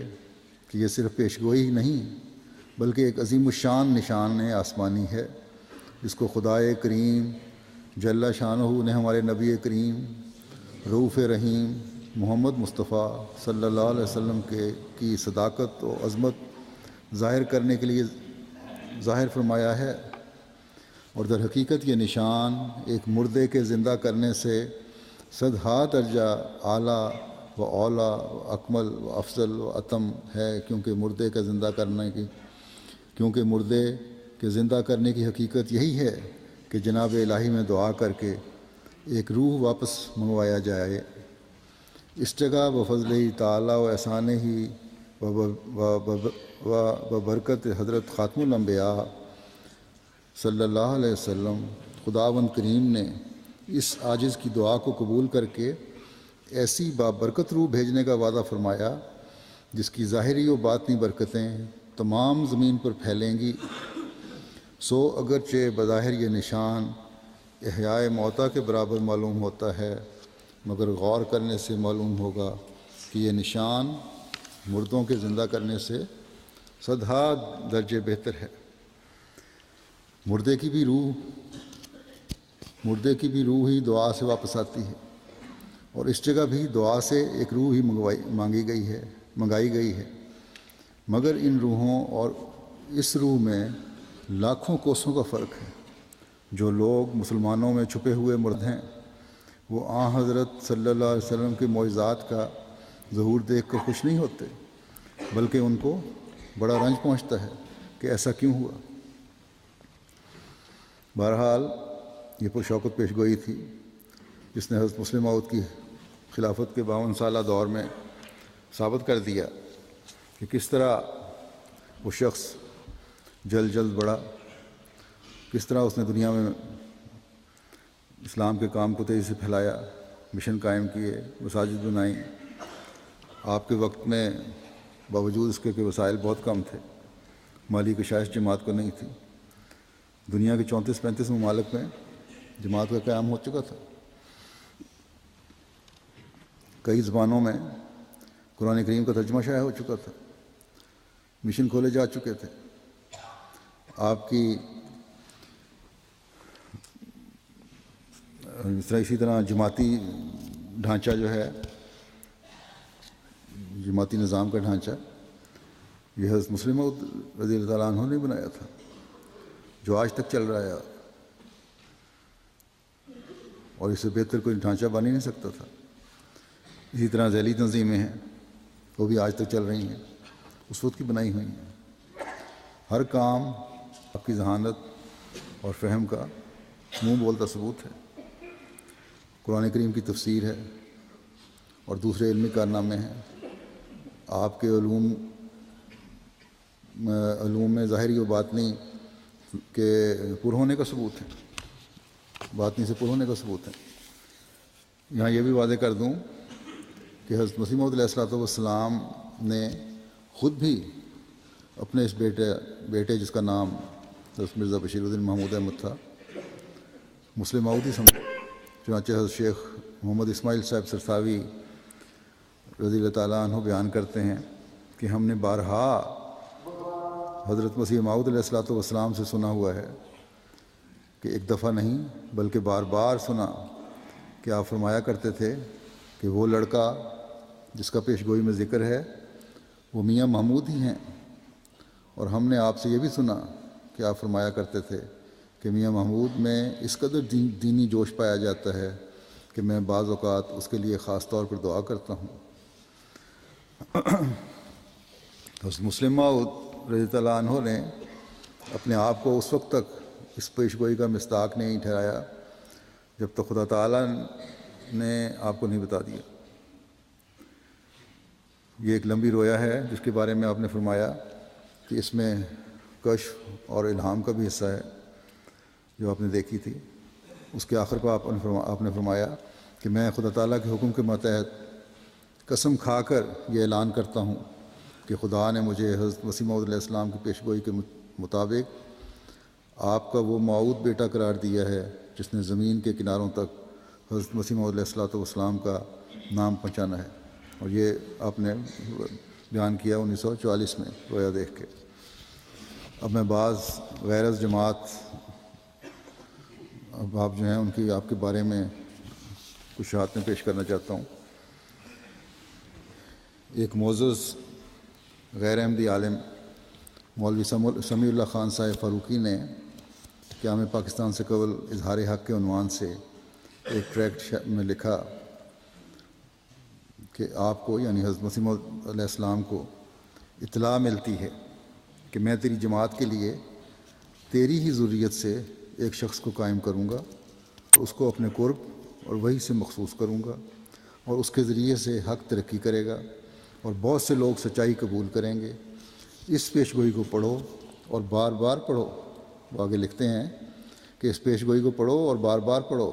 کہ یہ صرف پیشگوئی ہی نہیں بلکہ ایک عظیم الشان نشان آسمانی ہے جس کو خدائے کریم جل شانہ نے ہمارے نبی کریم رؤوف رحیم محمد مصطفیٰ صلی اللہ علیہ وسلم کی صداقت و عظمت ظاہر کرنے کے لیے ظاہر فرمایا ہے، اور در حقیقت یہ نشان ایک مردے کے زندہ کرنے سے صدہا درجہ اعلیٰ و اولیٰ و اکمل و افضل و اتم ہے، کیونکہ مردے کے زندہ کرنے کی حقیقت یہی ہے کہ جناب الہی میں دعا کر کے ایک روح واپس منگوایا جائے۔ اس جگہ بفضل تعالیٰ و احسان ہی و برکت حضرت خاتم الانبیاء صلی اللہ علیہ وسلم خداوند کریم نے اس عاجز کی دعا کو قبول کر کے ایسی بابرکت روح بھیجنے کا وعدہ فرمایا جس کی ظاہری و باطنی برکتیں تمام زمین پر پھیلیں گی۔ سو اگرچہ بظاہر یہ نشان احیاء موتا کے برابر معلوم ہوتا ہے، مگر غور کرنے سے معلوم ہوگا کہ یہ نشان مردوں کے زندہ کرنے سے صدہا درجے بہتر ہے۔ مردے کی بھی روح ہی دعا سے واپس آتی ہے، اور اس جگہ بھی دعا سے ایک روح ہی منگائی گئی ہے، مگر ان روحوں اور اس روح میں لاکھوں کوسوں کا فرق ہے۔ جو لوگ مسلمانوں میں چھپے ہوئے مرد ہیں وہ حضرت صلی اللہ علیہ وسلم کے معجزات کا ظہور دیکھ کر خوش نہیں ہوتے، بلکہ ان کو بڑا رنج پہنچتا ہے کہ ایسا کیوں ہوا۔ بہرحال یہ پرشوکت پیش گوئی تھی جس نے حضرت مسلم موعود کی خلافت کے 52 سالہ دور میں ثابت کر دیا کہ کس طرح وہ شخص جلد بڑھا، کس طرح اس نے دنیا میں اسلام کے کام کو تیزی سے پھیلایا، مشن قائم کیے، مساجد بنائیں۔ آپ کے وقت میں باوجود اس کے کہ وسائل بہت کم تھے، مالی کشائش جماعت کو نہیں تھی، دنیا کے 34-35 ممالک میں جماعت کا قیام ہو چکا تھا۔ کئی زبانوں میں قرآن کریم کا ترجمہ شائع ہو چکا تھا، مشن کھولے جا چکے تھے۔ آپ کی اسی طرح جماعتی ڈھانچہ جو ہے، جماعتی نظام کا ڈھانچہ، یہ حضرت مسلم موعود رضی اللہ تعالیٰ عنہ نے بنایا تھا، جو آج تک چل رہا ہے، اور اس سے بہتر کوئی ڈھانچہ بن ہی نہیں سکتا تھا۔ اسی طرح ذیلی تنظیمیں ہیں، وہ بھی آج تک چل رہی ہیں، اس وقت کی بنائی ہوئی ہیں۔ ہر کام آپ کی ذہانت اور فہم کا منہ بولتا ثبوت ہے۔ قرآن کریم کی تفسیر ہے اور دوسرے علمی کارنامے ہیں، آپ کے علوم میں ظاہری و باطنی کے پر ہونے کا ثبوت ہے، باطنی سے پر ہونے کا ثبوت ہے۔ یہاں یہ بھی واضح کر دوں کہ حضرت مسیح موعود علیہ السلام نے خود بھی اپنے اس بیٹے جس کا نام حضرت مرزا بشیر الدین محمود احمد تھا، مسلم موعود ہی سمجھا۔ چنانچہ حضرت شیخ محمد اسماعیل صاحب سرساوی رضی اللہ تعالیٰ عنہ بیان کرتے ہیں کہ ہم نے بارہا حضرت مسیح موعود علیہ الصلوۃ والسلام سے سنا ہوا ہے کہ ایک دفعہ نہیں بلکہ بار بار سنا کہ آپ فرمایا کرتے تھے کہ وہ لڑکا جس کا پیش گوئی میں ذکر ہے وہ میاں محمود ہی ہیں، اور ہم نے آپ سے یہ بھی سنا کہ آپ فرمایا کرتے تھے کہ میاں محمود میں اس قدر دینی جوش پایا جاتا ہے کہ میں بعض اوقات اس کے لیے خاص طور پر دعا کرتا ہوں۔ حضرت مسلم موعود رضی اللہ عنہ نے اپنے آپ کو اس وقت تک اس پیش گوئی کا مصداق نہیں ٹھہرایا جب تک خدا تعالیٰ نے آپ کو نہیں بتا دیا۔ یہ ایک لمبی رویا ہے جس کے بارے میں آپ نے فرمایا کہ اس میں کشف اور الہام کا بھی حصہ ہے جو آپ نے دیکھی تھی۔ اس کے آخر کو آپ نے فرمایا کہ میں خدا تعالیٰ کے حکم کے ماتحت قسم کھا کر یہ اعلان کرتا ہوں کہ خدا نے مجھے حضرت مسیح موعود علیہ السلام کی پیش گوئی کے مطابق آپ کا وہ موعود بیٹا قرار دیا ہے جس نے زمین کے کناروں تک حضرت مسیح موعود علیہ الصلوۃ والسلام کا نام پہنچانا ہے۔ اور یہ آپ نے بیان کیا 1944 میں رویا دیکھ کے۔ اب میں بعض غیر از جماعت اب جو ہیں ان کی آپ کے بارے میں کچھ شہادتیں پیش کرنا چاہتا ہوں۔ ایک معزز غیر احمدی عالم مولوی سمیع اللہ خان صاحب فاروقی نے قیام پاکستان سے قبل اظہار حق کے عنوان سے ایک ٹریکٹ میں لکھا کہ آپ کو یعنی حضرت مسیح موعود علیہ السلام کو اطلاع ملتی ہے کہ میں تیری جماعت کے لیے تیری ہی ذریت سے ایک شخص کو قائم کروں گا، اس کو اپنے قرب اور وحی سے مخصوص کروں گا، اور اس کے ذریعے سے حق ترقی کرے گا اور بہت سے لوگ سچائی قبول کریں گے۔ اس پیش گوئی کو پڑھو اور بار بار پڑھو۔ وہ آگے لکھتے ہیں کہ اس پیش گوئی کو پڑھو اور بار بار پڑھو،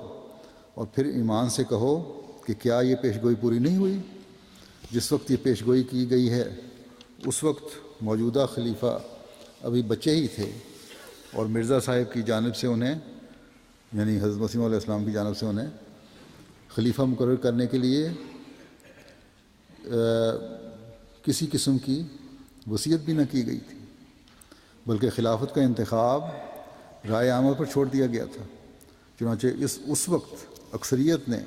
اور پھر ایمان سے کہو کہ کیا یہ پیش گوئی پوری نہیں ہوئی؟ جس وقت یہ پیش گوئی کی گئی ہے اس وقت موجودہ خلیفہ ابھی بچے ہی تھے، اور مرزا صاحب کی جانب سے انہیں یعنی حضرت مسیح علیہ السلام کی جانب سے انہیں خلیفہ مقرر کرنے کے لیے کسی قسم کی وصیت بھی نہ کی گئی تھی، بلکہ خلافت کا انتخاب رائے عامہ پر چھوڑ دیا گیا تھا۔ چنانچہ اس وقت اکثریت نے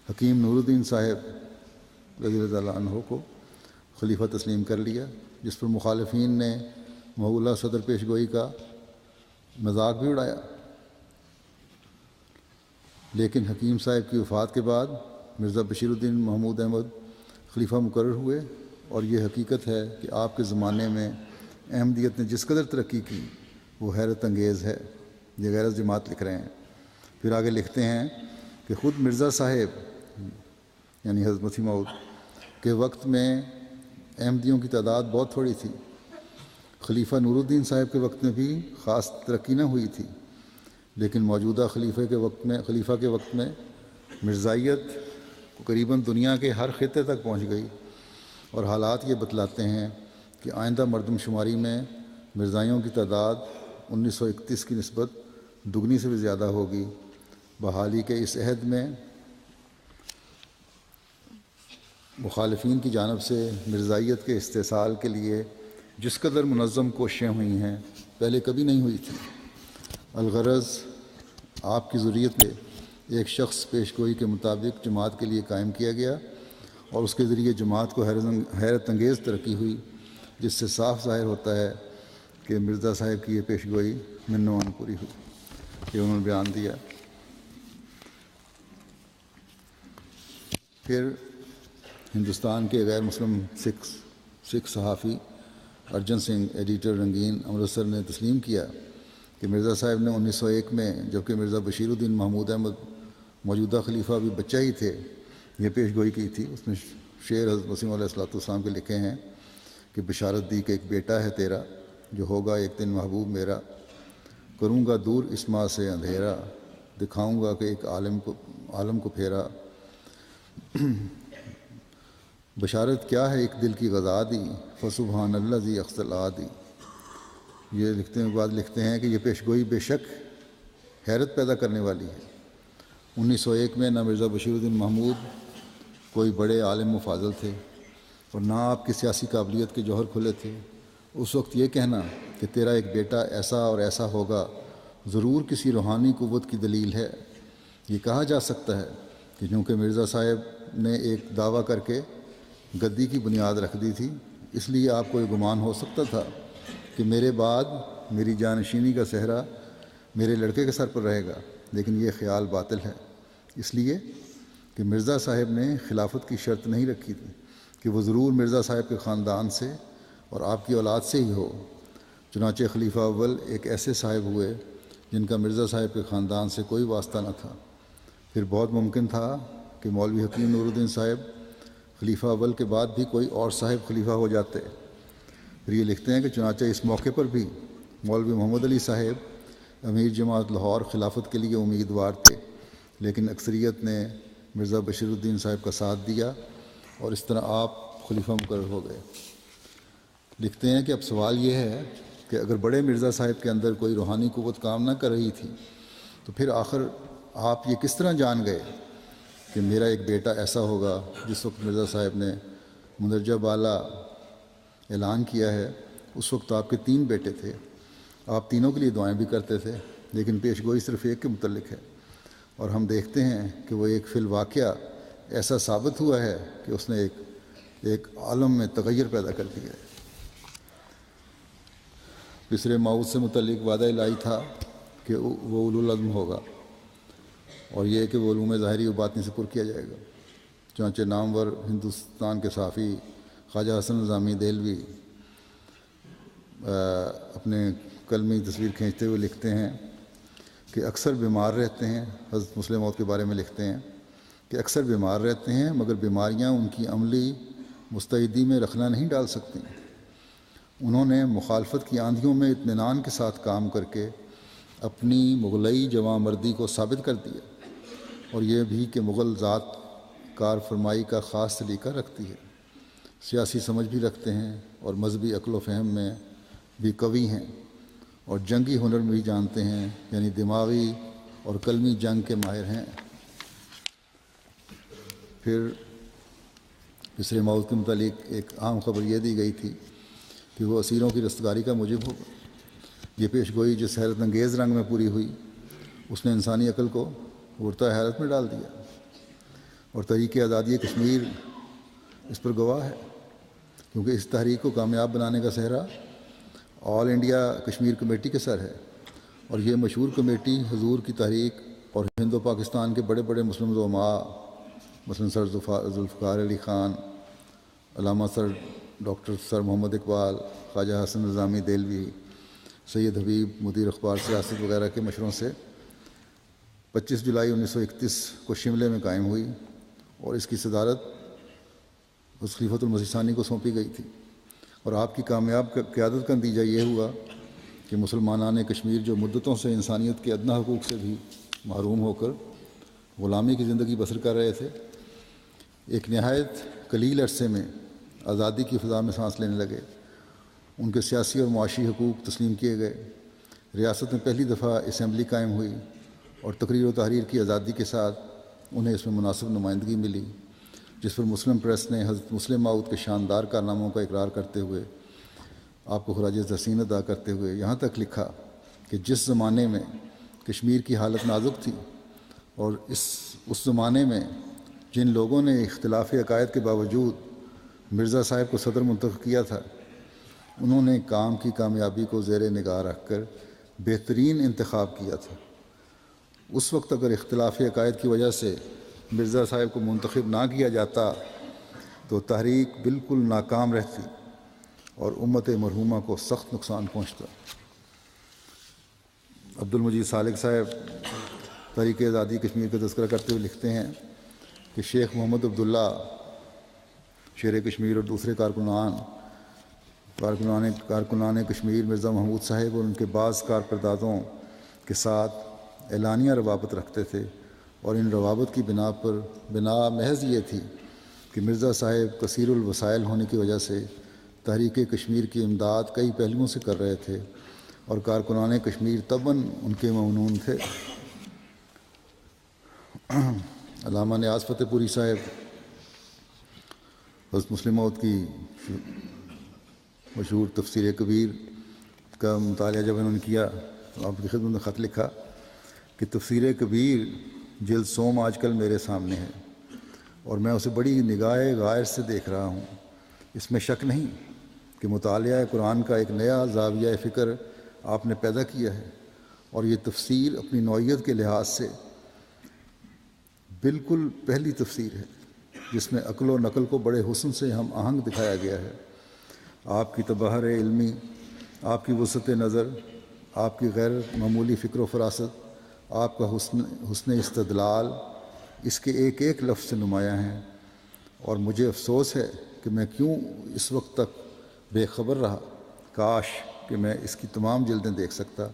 حکیم نور الدین صاحب رضی اللہ عنہ کو خلیفہ تسلیم کر لیا، جس پر مخالفین نے مغولہ صدر پیش گوئی کا مذاق بھی اڑایا۔ لیکن حکیم صاحب کی وفات کے بعد مرزا بشیر الدین محمود احمد خلیفہ مقرر ہوئے، اور یہ حقیقت ہے کہ آپ کے زمانے میں احمدیت نے جس قدر ترقی کی وہ حیرت انگیز ہے۔ یہ غیر از جماعت لکھ رہے ہیں۔ پھر آگے لکھتے ہیں کہ خود مرزا صاحب یعنی حضرت مسیح موعود کے وقت میں احمدیوں کی تعداد بہت تھوڑی تھی۔ خلیفہ نور الدین صاحب کے وقت میں بھی خاص ترقی نہ ہوئی تھی، لیکن موجودہ خلیفہ کے وقت میں مرزائیت قریباً دنیا کے ہر خطے تک پہنچ گئی، اور حالات یہ بتلاتے ہیں کہ آئندہ مردم شماری میں مرزائیوں کی تعداد 1931 کی نسبت دگنی سے بھی زیادہ ہوگی۔ بحالی کے اس عہد میں مخالفین کی جانب سے مرزائیت کے استحصال کے لیے جس قدر منظم کوششیں ہوئی ہیں پہلے کبھی نہیں ہوئی تھی۔ الغرض آپ کی ذریت میں ایک شخص پیش گوئی کے مطابق جماعت کے لیے قائم کیا گیا، اور اس کے ذریعے جماعت کو حیرت انگیز ترقی ہوئی، جس سے صاف ظاہر ہوتا ہے کہ مرزا صاحب کی یہ پیش گوئی من نوان پوری ہوئی۔ یہ انہوں نے بیان دیا۔ پھر ہندوستان کے غیر مسلم سکھ صحافی ارجن سنگھ ایڈیٹر رنگین امرتسر نے تسلیم کیا کہ مرزا صاحب نے 1901 میں جبکہ مرزا بشیر الدین محمود احمد موجودہ خلیفہ بھی بچہ ہی تھے یہ پیش گوئی کی تھی۔ اس میں شعر حضرت مسیح علیہ السلام کے لکھے ہیں کہ بشارت دی کہ ایک بیٹا ہے تیرا جو ہوگا ایک دن محبوب میرا، کروں گا دور اسما سے اندھیرا، دکھاؤں گا کہ ایک عالم کو پھیرا۔ بشارت کیا ہے ایک دل کی غذا دی، فسبحان اللہ ذی اقصى العادی۔ یہ لکھتے ہیں کہ یہ پیش گوئی بے شک حیرت پیدا کرنے والی ہے۔ 1901 میں نہ مرزا بشیر الدین محمود کوئی بڑے عالم و فاضل تھے، اور نہ آپ کی سیاسی قابلیت کے جوہر کھلے تھے، اس وقت یہ کہنا کہ تیرا ایک بیٹا ایسا اور ایسا ہوگا ضرور کسی روحانی قوت کی دلیل ہے۔ یہ کہا جا سکتا ہے کہ چونکہ مرزا صاحب نے ایک دعویٰ کر کے گدی کی بنیاد رکھ دی تھی، اس لیے آپ کو یہ گمان ہو سکتا تھا کہ میرے بعد میری جانشینی کا صحرا میرے لڑکے کے سر پر رہے گا، لیکن یہ خیال باطل ہے، اس لیے کہ مرزا صاحب نے خلافت کی شرط نہیں رکھی تھی کہ وہ ضرور مرزا صاحب کے خاندان سے اور آپ کی اولاد سے ہی ہو۔ چنانچہ خلیفہ اول ایک ایسے صاحب ہوئے جن کا مرزا صاحب کے خاندان سے کوئی واسطہ نہ تھا۔ پھر بہت ممکن تھا کہ مولوی حکیم نور الدین صاحب خلیفہ اول کے بعد بھی کوئی اور صاحب خلیفہ ہو جاتے۔ پھر یہ لکھتے ہیں کہ چنانچہ اس موقع پر بھی مولوی محمد علی صاحب امیر جماعت لاہور خلافت کے لیے امیدوار تھے، لیکن اکثریت نے مرزا بشیر الدین صاحب کا ساتھ دیا اور اس طرح آپ خلیفہ مقرر ہو گئے۔ لکھتے ہیں کہ اب سوال یہ ہے کہ اگر بڑے مرزا صاحب کے اندر کوئی روحانی قوت کام نہ کر رہی تھی تو پھر آخر آپ یہ کس طرح جان گئے کہ میرا ایک بیٹا ایسا ہوگا؟ جس وقت مرزا صاحب نے مندرجہ بالا اعلان کیا ہے اس وقت آپ کے 3 بیٹے تھے، آپ تینوں کے لیے دعائیں بھی کرتے تھے، لیکن پیش گوئی صرف ایک کے متعلق ہے، اور ہم دیکھتے ہیں کہ وہ ایک فی الواقعہ ایسا ثابت ہوا ہے کہ اس نے ایک عالم میں تغیر پیدا کر دیا ہے۔ بسر موعود سے متعلق وعدہ الہی تھا کہ وہ اولو العزم ہوگا، اور یہ کہ وہ علوم ظاہری و باطنی سے پر کیا جائے گا۔ چنانچہ نامور ہندوستان کے صحافی خواجہ حسن نظامی دہلوی اپنے کلمی تصویر کھینچتے ہوئے لکھتے ہیں کہ اکثر بیمار رہتے ہیں، حضرت مسلم موعود کے بارے میں لکھتے ہیں کہ اکثر بیمار رہتے ہیں مگر بیماریاں ان کی عملی مستعدی میں رخنہ نہیں ڈال سکتی۔ انہوں نے مخالفت کی آندھیوں میں اطمینان کے ساتھ کام کر کے اپنی مغلئی جواں مردی کو ثابت کر دیا، اور یہ بھی کہ مغل ذات کار فرمائی کا خاص سلیقہ رکھتی ہے، سیاسی سمجھ بھی رکھتے ہیں اور مذہبی عقل و فہم میں بھی قوی ہیں، اور جنگی ہنر میں بھی جانتے ہیں، یعنی دماغی اور قلمی جنگ کے ماہر ہیں۔ پھر بسر موعود کے متعلق ایک عام خبر یہ دی گئی تھی کہ وہ اسیروں کی رستگاری کا موجب ہوگا۔ یہ پیش گوئی جس حیرت انگیز رنگ میں پوری ہوئی اس نے انسانی عقل کو غرتہ حیرت میں ڈال دیا، اور تحریک آزادی کشمیر اس پر گواہ ہے، کیونکہ اس تحریک کو کامیاب بنانے کا صحرا آل انڈیا کشمیر کمیٹی کے سر ہے، اور یہ مشہور کمیٹی حضور کی تحریک اور ہند و پاکستان کے بڑے بڑے مسلم زعماء مثلاً سر ذوالفقار علی خان، علامہ سر ڈاکٹر سر محمد اقبال، خواجہ حسن نظامی دہلوی، سید حبیب مدیر اخبار سیاست وغیرہ کے مشوروں سے 25 جولائی 1931 کو شملے میں قائم ہوئی، اور اس کی صدارت خلیفۃ المسیح ثانی کو سونپی گئی تھی، اور آپ کی کامیاب قیادت کا نتیجہ یہ ہوا کہ مسلمانان کشمیر جو مدتوں سے انسانیت کے ادنیٰ حقوق سے بھی محروم ہو کر غلامی کی زندگی بسر کر رہے تھے، ایک نہایت قلیل عرصے میں آزادی کی فضا میں سانس لینے لگے۔ ان کے سیاسی اور معاشی حقوق تسلیم کیے گئے، ریاست میں پہلی دفعہ اسمبلی قائم ہوئی، اور تقریر و تحریر کی آزادی کے ساتھ انہیں اس میں مناسب نمائندگی ملی، جس پر مسلم پریس نے حضرت مسلم موعود کے شاندار کارناموں کا اقرار کرتے ہوئے آپ کو خراج تحسین ادا کرتے ہوئے یہاں تک لکھا کہ جس زمانے میں کشمیر کی حالت نازک تھی، اور اس زمانے میں جن لوگوں نے اختلاف عقائد کے باوجود مرزا صاحب کو صدر منتخب کیا تھا، انہوں نے کام کی کامیابی کو زیر نگاہ رکھ کر بہترین انتخاب کیا تھا۔ اس وقت اگر اختلاف عقائد کی وجہ سے مرزا صاحب کو منتخب نہ کیا جاتا تو تحریک بالکل ناکام رہتی اور امت مرحومہ کو سخت نقصان پہنچتا۔ عبدالمجید سالک صاحب تحریک آزادی کشمیر کا تذکرہ کرتے ہوئے لکھتے ہیں کہ شیخ محمد عبداللہ شیر کشمیر اور دوسرے کارکنان کشمیر مرزا محمود صاحب اور ان کے بعض کارپردازوں کے ساتھ اعلانیہ روابط رکھتے تھے، اور ان روابط کی بنا محض یہ تھی کہ مرزا صاحب کثیر الوسائل ہونے کی وجہ سے تحریک کشمیر کی امداد کئی پہلوؤں سے کر رہے تھے، اور کارکنان کشمیر طبعاً ان کے ممنون تھے۔ علامہ نیاز فتح پوری صاحب حضرت مسلم موعود کی مشہور تفسیر کبیر کا مطالعہ جب انہوں نے کیا تو آپ کی خدمت میں خط لکھا کہ تفسیر کبیر جلد سوم آج کل میرے سامنے ہے اور میں اسے بڑی نگاہ غائر سے دیکھ رہا ہوں. اس میں شک نہیں کہ مطالعہ قرآن کا ایک نیا زاویہ فکر آپ نے پیدا کیا ہے، اور یہ تفسیر اپنی نوعیت کے لحاظ سے بالکل پہلی تفسیر ہے جس میں عقل و نقل کو بڑے حسن سے ہم آہنگ دکھایا گیا ہے. آپ کی تبحر علمی، آپ کی وسعت نظر، آپ کی غیر معمولی فکر و فراست، آپ کا حسن استدلال اس کے ایک ایک لفظ سے نمایاں ہیں، اور مجھے افسوس ہے کہ میں کیوں اس وقت تک بے خبر رہا. کاش کہ میں اس کی تمام جلدیں دیکھ سکتا.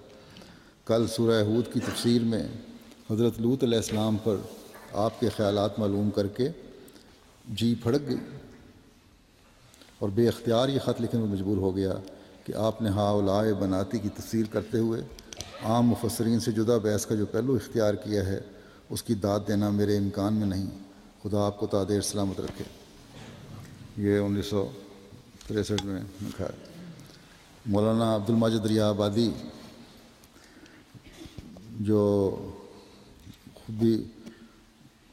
کل سورہ ہود کی تفسیر میں حضرت لوط علیہ السلام پر آپ کے خیالات معلوم کر کے جی پھڑک گئی اور بے اختیار یہ خط لکھنے میں مجبور ہو گیا کہ آپ نے ہاؤلائے بناتی کی تفسیر کرتے ہوئے عام مفسرین سے جدا بحث کا جو پہلو اختیار کیا ہے اس کی داد دینا میرے امکان میں نہیں. خدا آپ کو تادیر سلامت رکھے. یہ 1963 میں لکھا ہے. مولانا عبد الماجد ریا آبادی جو خود بھی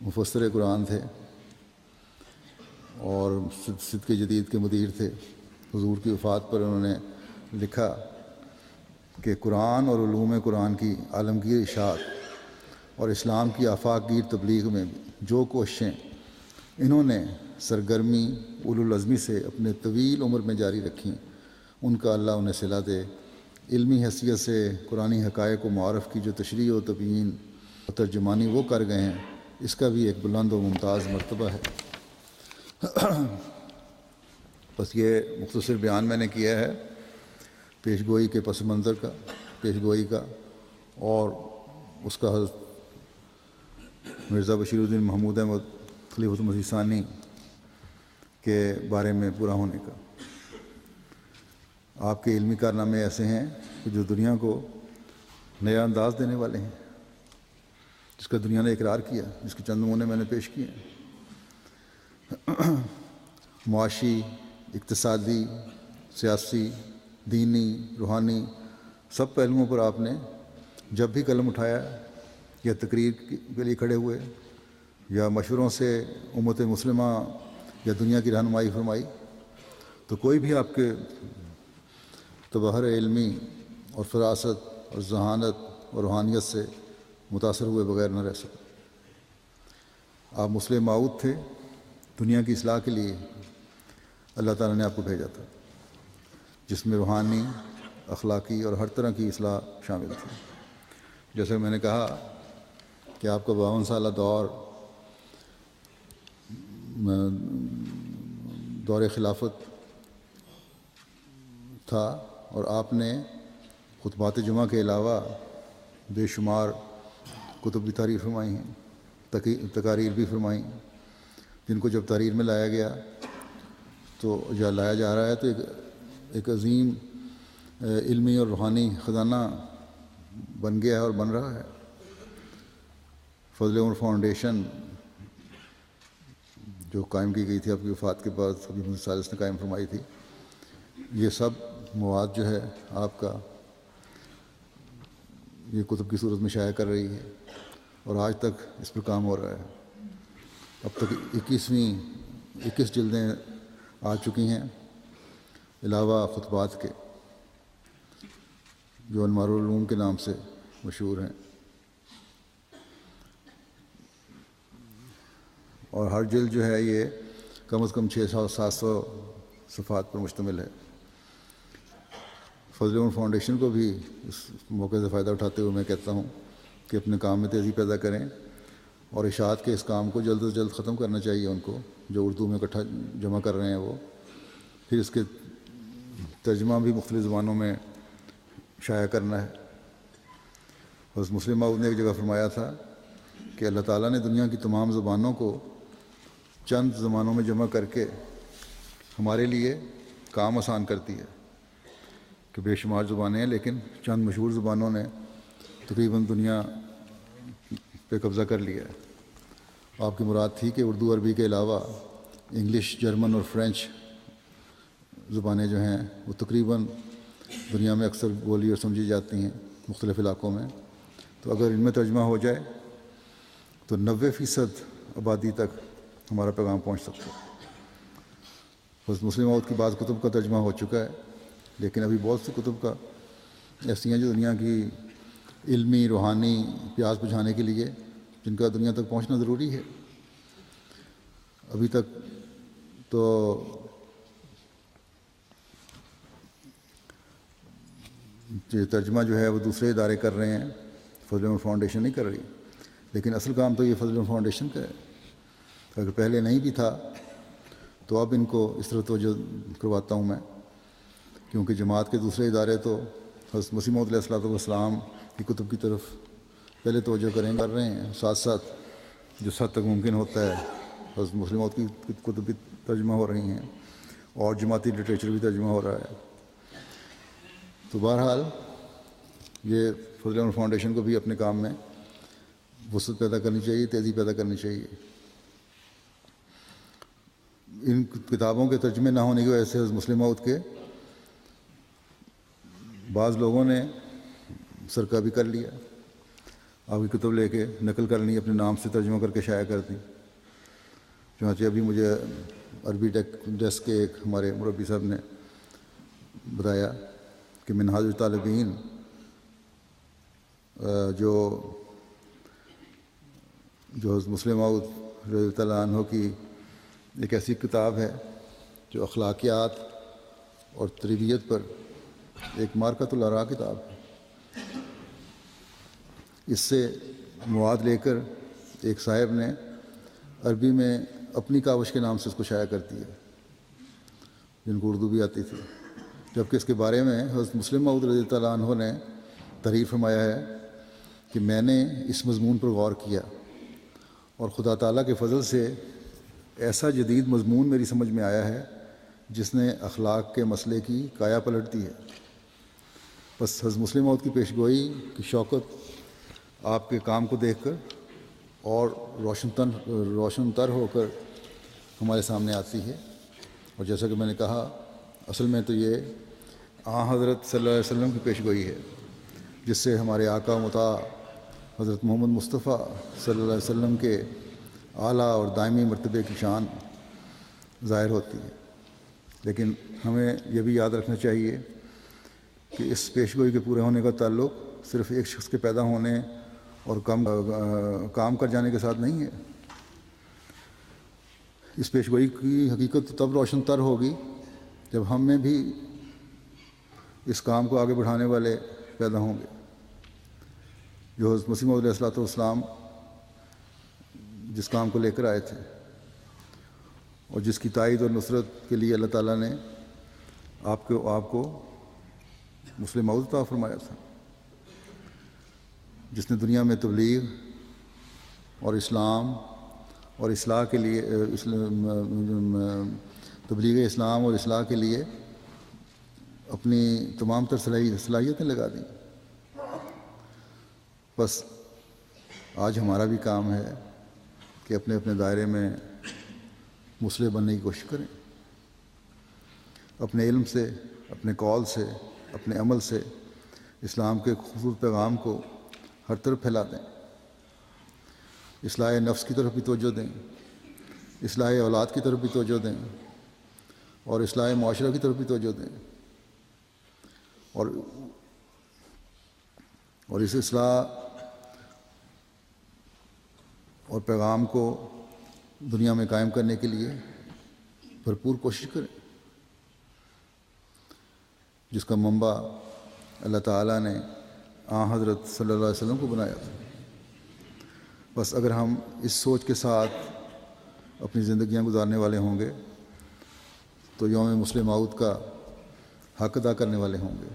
مفسر قرآن تھے اور صدق جدید کے مدیر تھے، حضور کی وفات پر انہوں نے لکھا کہ قرآن اور علوم قرآن کی عالمگیر اشاعت اور اسلام کی آفاق گیر تبلیغ میں جو کوششیں انہوں نے سرگرمی اولو العزمی سے اپنے طویل عمر میں جاری رکھیں، ان کا اللہ انہیں صلہ دے. علمی حیثیت سے قرآنی حقائق و معارف کی جو تشریح و تبیین و ترجمانی وہ کر گئے ہیں، اس کا بھی ایک بلند و ممتاز مرتبہ ہے. بس یہ مختصر بیان میں نے کیا ہے پیش گوئی کے پس منظر کا، پیش گوئی کا، اور اس کا حضرت مرزا بشیر الدین محمود احمد خلیفۃ المسیح ثانی کے بارے میں پورا ہونے کا. آپ کے علمی کارنامے ایسے ہیں کہ جو دنیا کو نیا انداز دینے والے ہیں، جس کا دنیا نے اقرار کیا، جس کے چند نمونے میں نے پیش کیے ہیں. معاشی، اقتصادی، سیاسی، دینی، روحانی سب پہلوؤں پر آپ نے جب بھی قلم اٹھایا یا تقریر کے لیے کھڑے ہوئے یا مشوروں سے امت مسلمہ یا دنیا کی رہنمائی فرمائی، تو کوئی بھی آپ کے تبحر علمی اور فراست اور ذہانت اور روحانیت سے متاثر ہوئے بغیر نہ رہ سکا. آپ مسلم موعود تھے، دنیا کی اصلاح کے لیے اللہ تعالیٰ نے آپ کو بھیجا تھا، جس میں روحانی، اخلاقی اور ہر طرح کی اصلاح شامل تھی. جیسے میں نے کہا کہ آپ کا 52 سالہ دور خلافت تھا، اور آپ نے خطبات جمعہ کے علاوہ بے شمار کتب بھی تحریر فرمائی ہیں، تقاریر بھی فرمائیں، جن کو جب تحریر میں لایا گیا تو یا لایا جا رہا ہے تو ایک عظیم علمی اور روحانی خزانہ بن گیا ہے اور بن رہا ہے. فضل عمر فاؤنڈیشن جو قائم کی گئی تھی آپ کی وفات کے بعد، حبیب الثالث نے قائم فرمائی تھی، یہ سب مواد جو ہے آپ کا یہ کتب کی صورت میں شائع کر رہی ہے، اور آج تک اس پر کام ہو رہا ہے. اب تک 21 جلدیں آ چکی ہیں، علاوہ خطبات کے جو انوار العلوم کے نام سے مشہور ہیں، اور ہر جلد جو ہے یہ کم از کم 600-700 صفحات پر مشتمل ہے. فضل عمر فاؤنڈیشن کو بھی اس موقع سے فائدہ اٹھاتے ہوئے میں کہتا ہوں کہ اپنے کام میں تیزی پیدا کریں، اور اشاعت کے اس کام کو جلد از جلد ختم کرنا چاہیے ان کو، جو اردو میں اکٹھا جمع کر رہے ہیں وہ، پھر اس کے ترجمہ بھی مختلف زبانوں میں شائع کرنا ہے. حضرت مسلم موعود نے ایک جگہ فرمایا تھا کہ اللہ تعالیٰ نے دنیا کی تمام زبانوں کو چند زبانوں میں جمع کر کے ہمارے لیے کام آسان کرتی ہے، کہ بے شمار زبانیں ہیں لیکن چند مشہور زبانوں نے تقریباً دنیا پہ قبضہ کر لیا ہے. آپ کی مراد تھی کہ اردو عربی کے علاوہ انگلش، جرمن اور فرینچ زبانیں جو ہیں وہ تقریباً دنیا میں اکثر بولی اور سمجھی جاتی ہیں مختلف علاقوں میں. تو اگر ان میں ترجمہ ہو جائے تو 90% آبادی تک ہمارا پیغام پہنچ سکتا ہے. بس مسلم موعود کی بعض کتب کا ترجمہ ہو چکا ہے، لیکن ابھی بہت سی کتب کا ایسی ہیں جو دنیا کی علمی روحانی پیاس بجھانے کے لیے جن کا دنیا تک پہنچنا ضروری ہے. ابھی تک تو یہ ترجمہ جو ہے وہ دوسرے ادارے کر رہے ہیں، فضل العلم فاؤنڈیشن نہیں کر رہی، لیکن اصل کام تو یہ فضل العلم فاؤنڈیشن کا ہے. اگر پہلے نہیں بھی تھا تو اب ان کو اس طرح توجہ کرواتا ہوں میں، کیونکہ جماعت کے دوسرے ادارے تو حضرت مسیح موعود علیہ الصلوۃ والسلام کی کتب کی طرف پہلے توجہ کر رہے ہیں، ساتھ ساتھ جو حد تک ممکن ہوتا ہے حضرت مسیح موعود کی کتب بھی ترجمہ ہو رہی ہیں اور جماعتی لٹریچر بھی ترجمہ ہو رہا ہے. تو بہرحال یہ فضل العلم فاؤنڈیشن کو بھی اپنے کام میں وسعت پیدا کرنی چاہیے، تیزی پیدا کرنی چاہیے. ان کتابوں کے ترجمے نہ ہونے کی وجہ سے حضرت مسلم موعود کے بعض لوگوں نے سرقہ بھی کر لیا، آپ کی کتب لے کے نقل کر لی، اپنے نام سے ترجمہ کر کے شائع کر دی. چنانچہ ابھی مجھے عربی ڈیسک کے ایک ہمارے مربی صاحب نے بتایا کہ منہاج الطالبین جو حضرت مسلم موعود رضی اللہ عنہ کی ایک ایسی کتاب ہے جو اخلاقیات اور تربیت پر ایک مارکۃ الاراء کتاب ہے. اس سے مواد لے کر ایک صاحب نے عربی میں اپنی کاوش کے نام سے اس کو شائع کر دیا، جن کو اردو بھی آتی تھی، جبکہ اس کے بارے میں حضرت مسلم موعود رضی اللہ عنہ نے تحریر فرمایا ہے کہ میں نے اس مضمون پر غور کیا اور خدا تعالیٰ کے فضل سے ایسا جدید مضمون میری سمجھ میں آیا ہے جس نے اخلاق کے مسئلے کی کایا پلٹ دی ہے. بس حضرت مسلم موعود کی پیشگوئی کی شوکت آپ کے کام کو دیکھ کر اور روشن تر ہو کر ہمارے سامنے آتی ہے. اور جیسا کہ میں نے کہا، اصل میں تو یہ حضرت صلی اللہ علیہ وسلم کی پیشگوئی ہے، جس سے ہمارے آقا مطاع حضرت محمد مصطفیٰ صلی اللہ علیہ وسلم کے اعلیٰ اور دائمی مرتبے کی شان ظاہر ہوتی ہے. لیکن ہمیں یہ بھی یاد رکھنا چاہیے کہ اس پیشگوئی کے پورے ہونے کا تعلق صرف ایک شخص کے پیدا ہونے اور کام کر جانے کے ساتھ نہیں ہے. اس پیشگوئی کی حقیقت تب روشن تر ہوگی جب ہم میں بھی اس کام کو آگے بڑھانے والے پیدا ہوں گے، جو حضرت مسیح موعود علیہ الصلوۃ والسلام جس کام کو لے کر آئے تھے اور جس کی تائید اور نصرت کے لیے اللہ تعالیٰ نے آپ کو مسلم موعود عطا فرمایا تھا، جس نے دنیا میں تبلیغ اور اسلام اور اصلاح کے لیے تبلیغ اسلام اور اصلاح کے لیے اپنی تمام تر صلاحیتیں لگا دیں. بس آج ہمارا بھی کام ہے کہ اپنے اپنے دائرے میں مصلح بننے کی کوشش کریں، اپنے علم سے، اپنے قول سے، اپنے عمل سے اسلام کے خوبصورت پیغام کو ہر طرف پھیلا دیں. اصلاح نفس کی طرف بھی توجہ دیں، اصلاح اولاد کی طرف بھی توجہ دیں، اور اصلاح معاشرہ کی طرف بھی توجہ دیں. اور اس اصلاح اور پیغام کو دنیا میں قائم کرنے کے لیے بھرپور کوشش کریں، جس کا منبع اللہ تعالیٰ نے حضرت صلی اللہ علیہ وسلم کو بنایا تھا. بس اگر ہم اس سوچ کے ساتھ اپنی زندگیاں گزارنے والے ہوں گے تو یوم مسلم موعود کا حق ادا کرنے والے ہوں گے،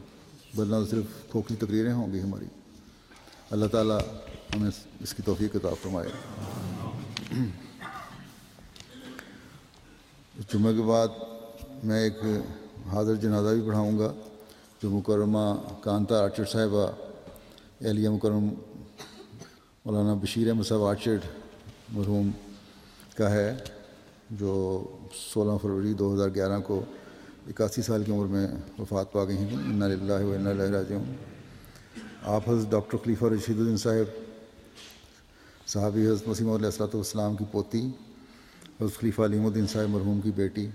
ورنہ صرف کھوکھلی تقریریں ہوں گی ہماری. اللہ تعالیٰ ہمیں اس کی توفیق عطا فرمائے. جمعہ کے بعد میں ایک حاضر جنازہ بھی پڑھاؤں گا جو مکرمہ کانتا آرچر صاحبہ اہلیہ مکرم مولانا بشیر احمد صاحب آرچر مرحوم کا ہے. جو 16 فروری 2011 کو 81 سال کی عمر میں وفات پا گئی ہیں. انا للہ و انا الیہ راجعون. آپ حضرت ڈاکٹر خلیفہ رشید الدین صاحبی حضرت مسیح موعود علیہ الصلوۃ والسلام کی پوتی، حضرت خلیفہ علیم الدین صاحب مرحوم کی بیٹی،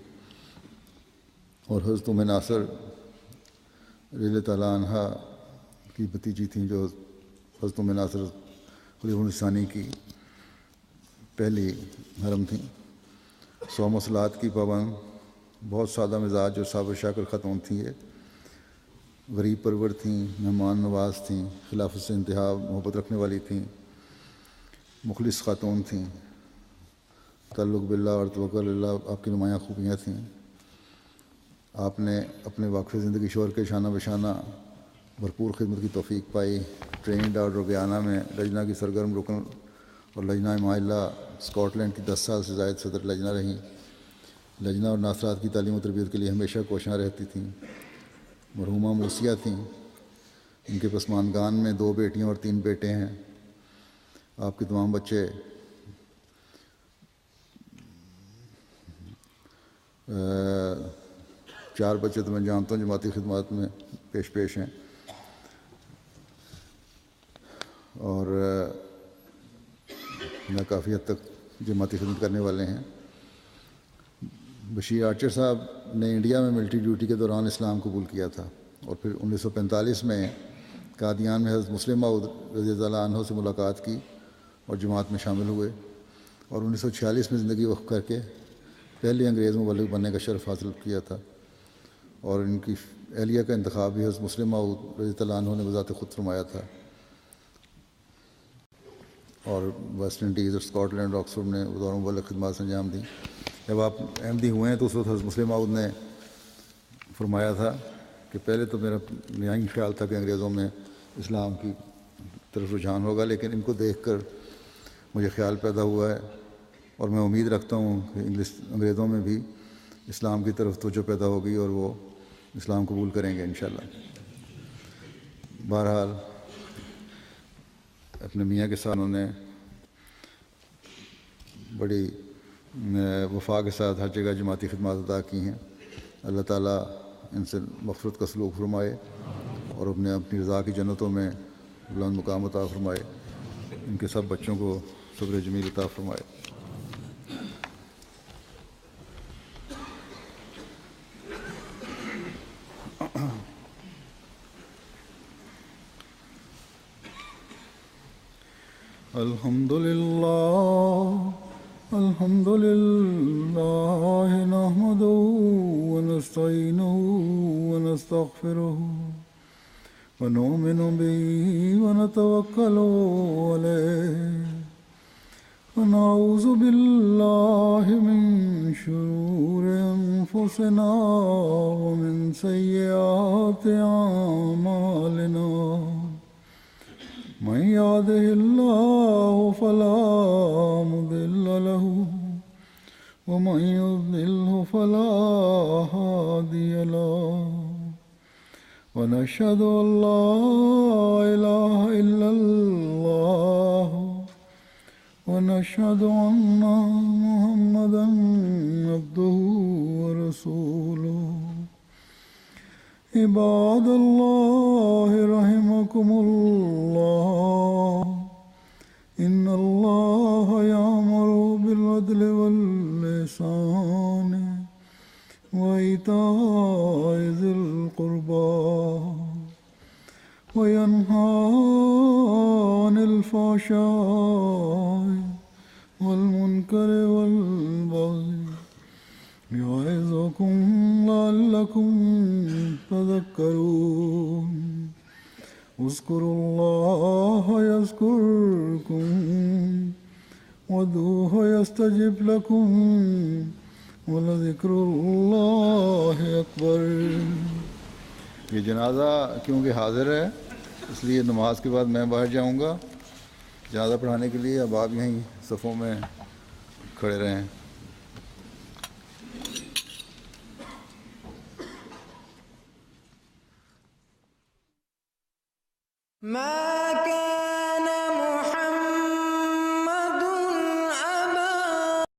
اور حضرت ام ناصر رضی اللہ تعالیٰ عنہ کی بھتیجی تھیں، جو حضرت ام ناصر خلیفہ الثانی کی پہلی حرم تھیں. صوم و صلات کی پابند، بہت سادہ مزاج اور صابر شاکر خاتون تھیں. یہ غریب پرور تھیں، مہمان نواز تھیں، خلافت سے انتہا محبت رکھنے والی تھیں، مخلص خاتون تھیں. تعلق باللہ اور توکل اللہ آپ کی نمایاں خوبیاں تھیں. آپ نے اپنے واقف زندگی شوہر کے شانہ بشانہ بھرپور خدمت کی توفیق پائی. ٹرینڈ اور روگیانہ میں لجنہ کی سرگرم رکن اور لجنہ معاہلہ اسکاٹ لینڈ کی 10 سال سے زائد صدر لجنہ رہیں. لجنہ اور ناصرات کی تعلیم و تربیت کے لیے ہمیشہ کوشاں رہتی تھیں. مرحومہ موسیہ تھیں. ان کے پسماندگان میں 2 بیٹیاں اور 3 بیٹے ہیں. آپ کے تمام بچے چار بچے تو میں جانتا ہوں جماعتی خدمات میں پیش ہیں، اور میں کافی حد تک جماعتی خدمت کرنے والے ہیں. بشیر آرچر صاحب نے انڈیا میں ملٹری ڈیوٹی کے دوران اسلام قبول کیا تھا، اور پھر 1945 میں قادیان میں حضرت مسلم موعود رضی اللہ عنہ سے ملاقات کی اور جماعت میں شامل ہوئے، اور 1946 میں زندگی وقف کر کے پہلے انگریز مبلغ بننے کا شرف حاصل کیا تھا. اور ان کی اہلیہ کا انتخاب بھی حضرت مسلم موعود رضی اللہ عنہ نے بذات خود فرمایا تھا. اور ویسٹ انڈیز اور اسکاٹ لینڈ اور آکسفورڈ نے بطور مبلغ خدمات انجام دیں. جب آپ احمدی ہوئے ہیں تو اس وقت حضرت مسلم موعود نے فرمایا تھا کہ پہلے تو میرا نہایت خیال تھا کہ انگریزوں میں اسلام کی طرف رجحان ہوگا، لیکن ان کو دیکھ کر مجھے خیال پیدا ہوا ہے، اور میں امید رکھتا ہوں کہ انگریزوں میں بھی اسلام کی طرف توجہ پیدا ہوگی اور وہ اسلام قبول کریں گے انشاءاللہ. بہرحال اپنے میاں کے ساتھ انہوں نے بڑی وفا کے ساتھ ہر جگہ جماعتی خدمات ادا کی ہیں. اللہ تعالیٰ ان سے مغفرت کا سلوک فرمائے اور اپنی رضا کی جنتوں میں بلند مقام عطا فرمائے. ان کے سب بچوں کو صبر جمیل عطا فرمائے. الحمد للہ نحمده ونستعینه ونستغفره ونؤمن به ونتوکل علیہ ونعوذ باللہ من شرور انفسنا ومن سیئات اعمالنا. من يهده الله فلا مضل له ومن يضلله فلا هادي له. ونشهد أن لا إله إلا الله ونشهد أن محمدا عبده ورسوله. عباد الله رحمكم الله، إن الله يأمر بالعدل والإحسان وإيتاء ذي القربى وينهى عن الفحشاء والمنكر والبغي يعظكم لعلكم تذكرون. اذكروا الله يذكركم وادعوه يستجب لكم ولذكر الله أكبر. یہ جنازہ کیونکہ حاضر ہے اس لیے نماز کے بعد میں باہر جاؤں گا جنازہ پڑھانے کے لیے. اب آپ یہیں صفوں میں کھڑے رہیں. ما